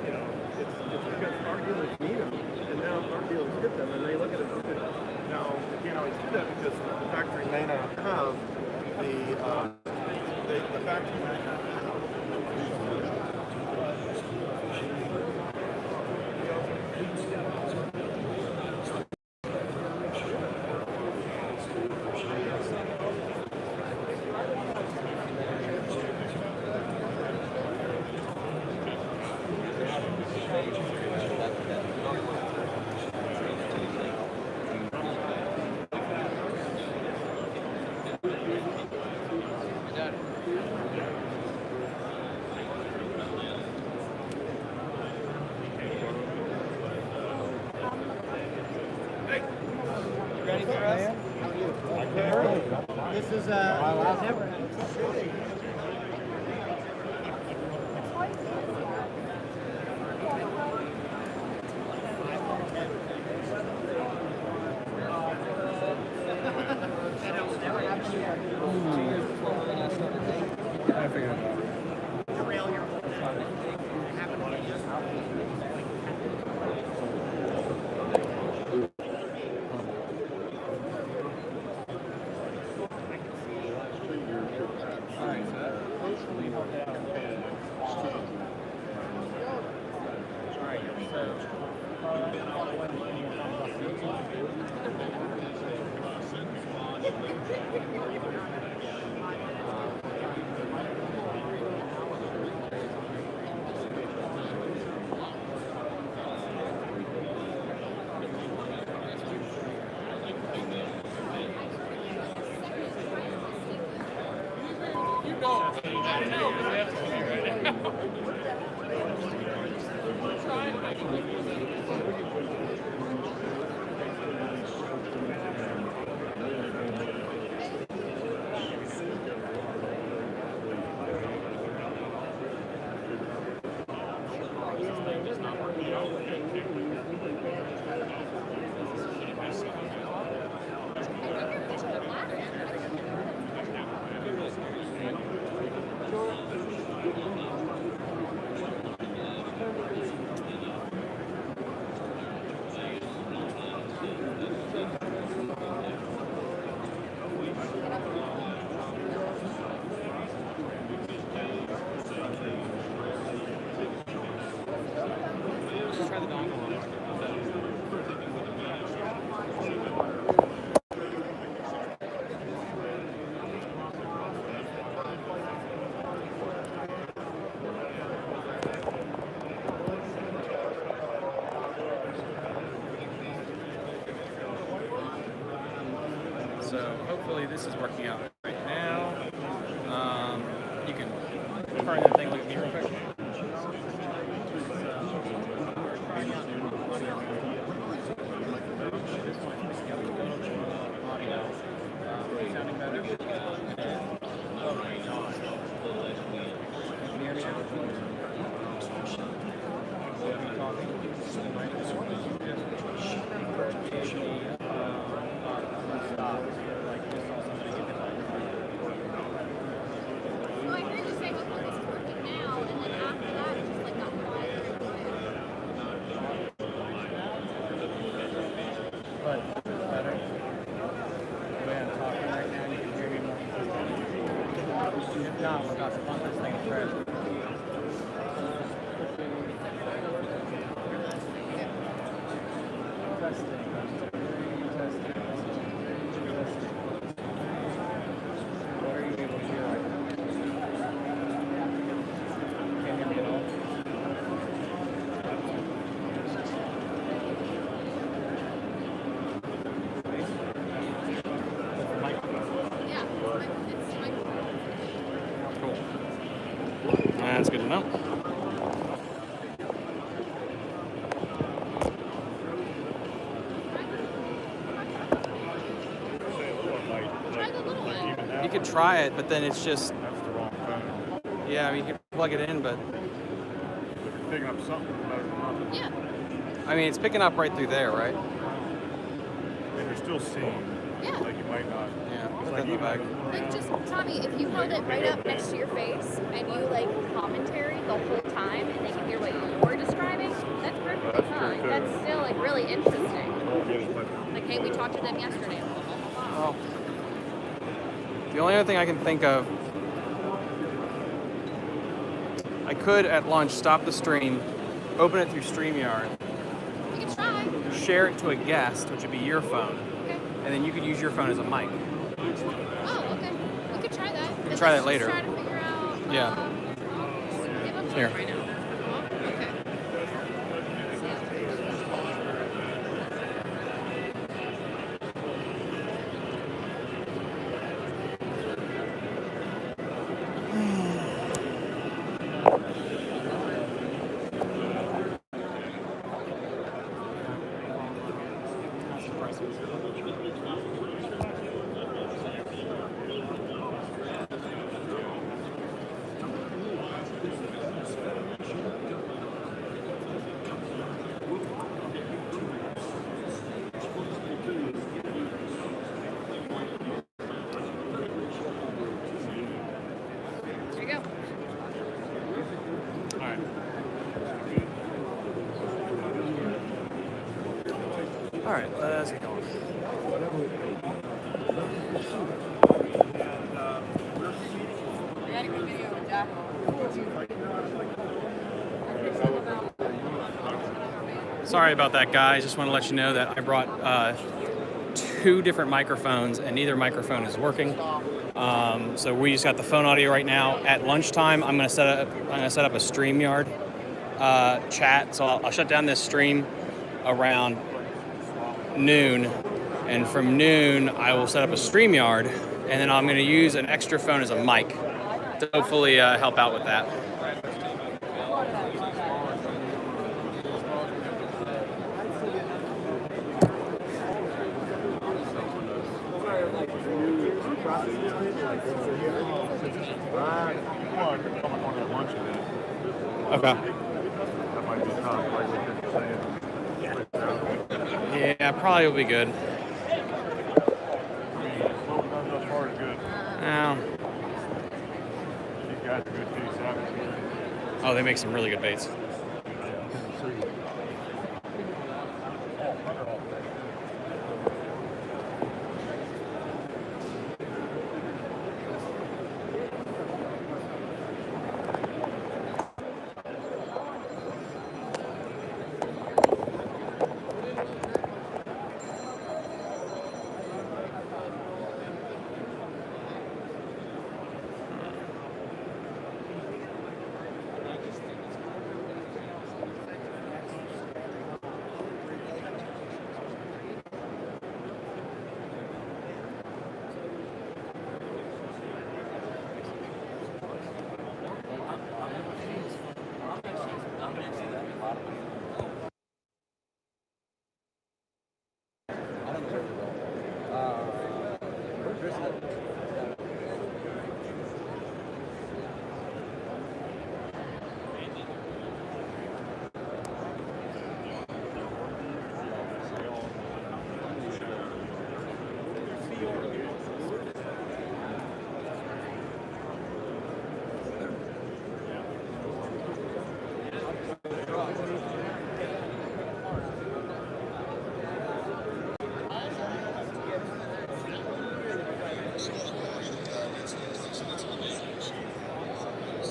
you know, it's because our dealers need them, and now our dealers get them, and they look at it and say, no, you can't always do that because the factory may not have the factory may not have. Ready for us? This is So hopefully this is working out right now. You can turn that thing, look at me real quick. Sounding better. Well, I heard you say hopefully this is working now, and then after that, it just like got quiet. But better. The way I'm talking right now, you can hear me more. If not, we've got to pump this thing fresh. What are you able to hear right now? Can't hear me at all. Yeah, it's my Cool. That's good to know. try the little one. You could try it, but then it's just, That's the wrong phone. yeah, I mean, you could plug it in, but If you're picking up something better than nothing. Yeah. I mean, it's picking up right through there, right? And you're still seeing. Yeah. Like you might not. Yeah, It's put that like in the even bag. Like just Tommy, if you held it right up next to your face and you like commentary the whole time and they can hear what you're describing, that's perfectly That's true, fine. too. That's still like really interesting. get as much. Like, hey, we talked to them yesterday. Well, the only other thing I can think of, I could at lunch stop the stream, open it through StreamYard, You can try. share it to a guest, which would be your phone, Okay. and then you could use your phone as a mic. Oh, okay. We could try that. But try let's that later. Just try to figure out. Yeah. Give up Here. right now. Okay. There you go. All right. All right, let's get going. Sorry about that, guys. Just want to let you know that I brought 2 different microphones, and neither microphone is working. So we just got the phone audio right now. At lunchtime, I'm gonna set up a StreamYard chat. So I'll shut down this stream around noon, and from noon I will set up a StreamYard, and then I'm gonna use an extra phone as a mic to hopefully help out with that. Okay. That might be conflict with what you're saying. Yeah, probably will be good. I mean, what we've done thus far is good. Now, These guys are good too, Savage. oh, they make some really good baits.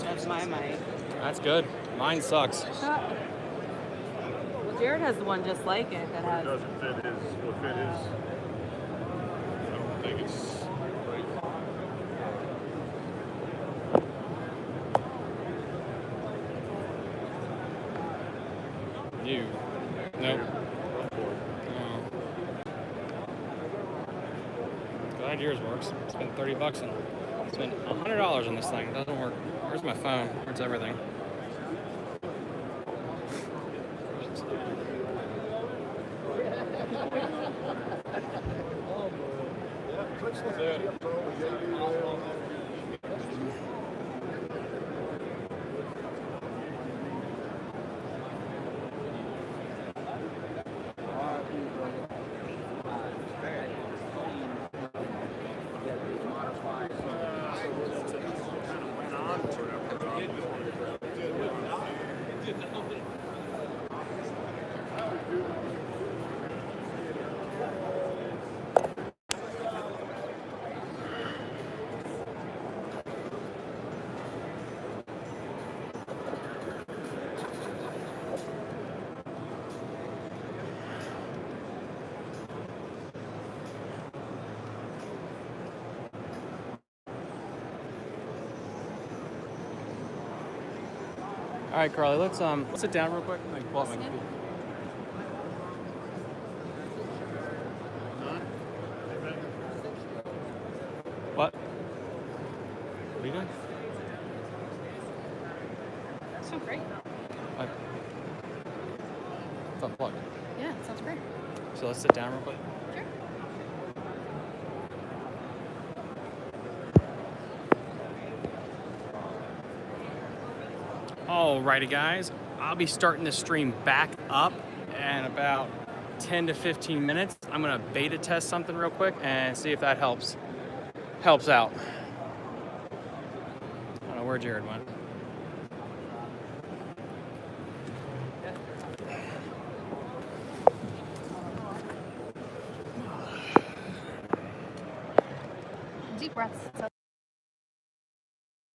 That's my mic. That's good. Mine sucks. Well, Jared has the one just like it that It has. doesn't fit his, will fit his. I don't think it's right. You. Nope. Glad yours works. Spent $30 and spent $100 on this thing. It doesn't work. Where's my phone? Where's everything? All right, Carly, let's sit down real quick. Like, pull up my computer. What? What are you doing? Sounds great. What? It's unplugged. Yeah, sounds great. So let's sit down real quick. Sure. Alrighty, guys. I'll be starting the stream back up in about 10 to 15 minutes. I'm gonna beta test something real quick and see if that helps out. I don't know where Jared went. Deep breaths. So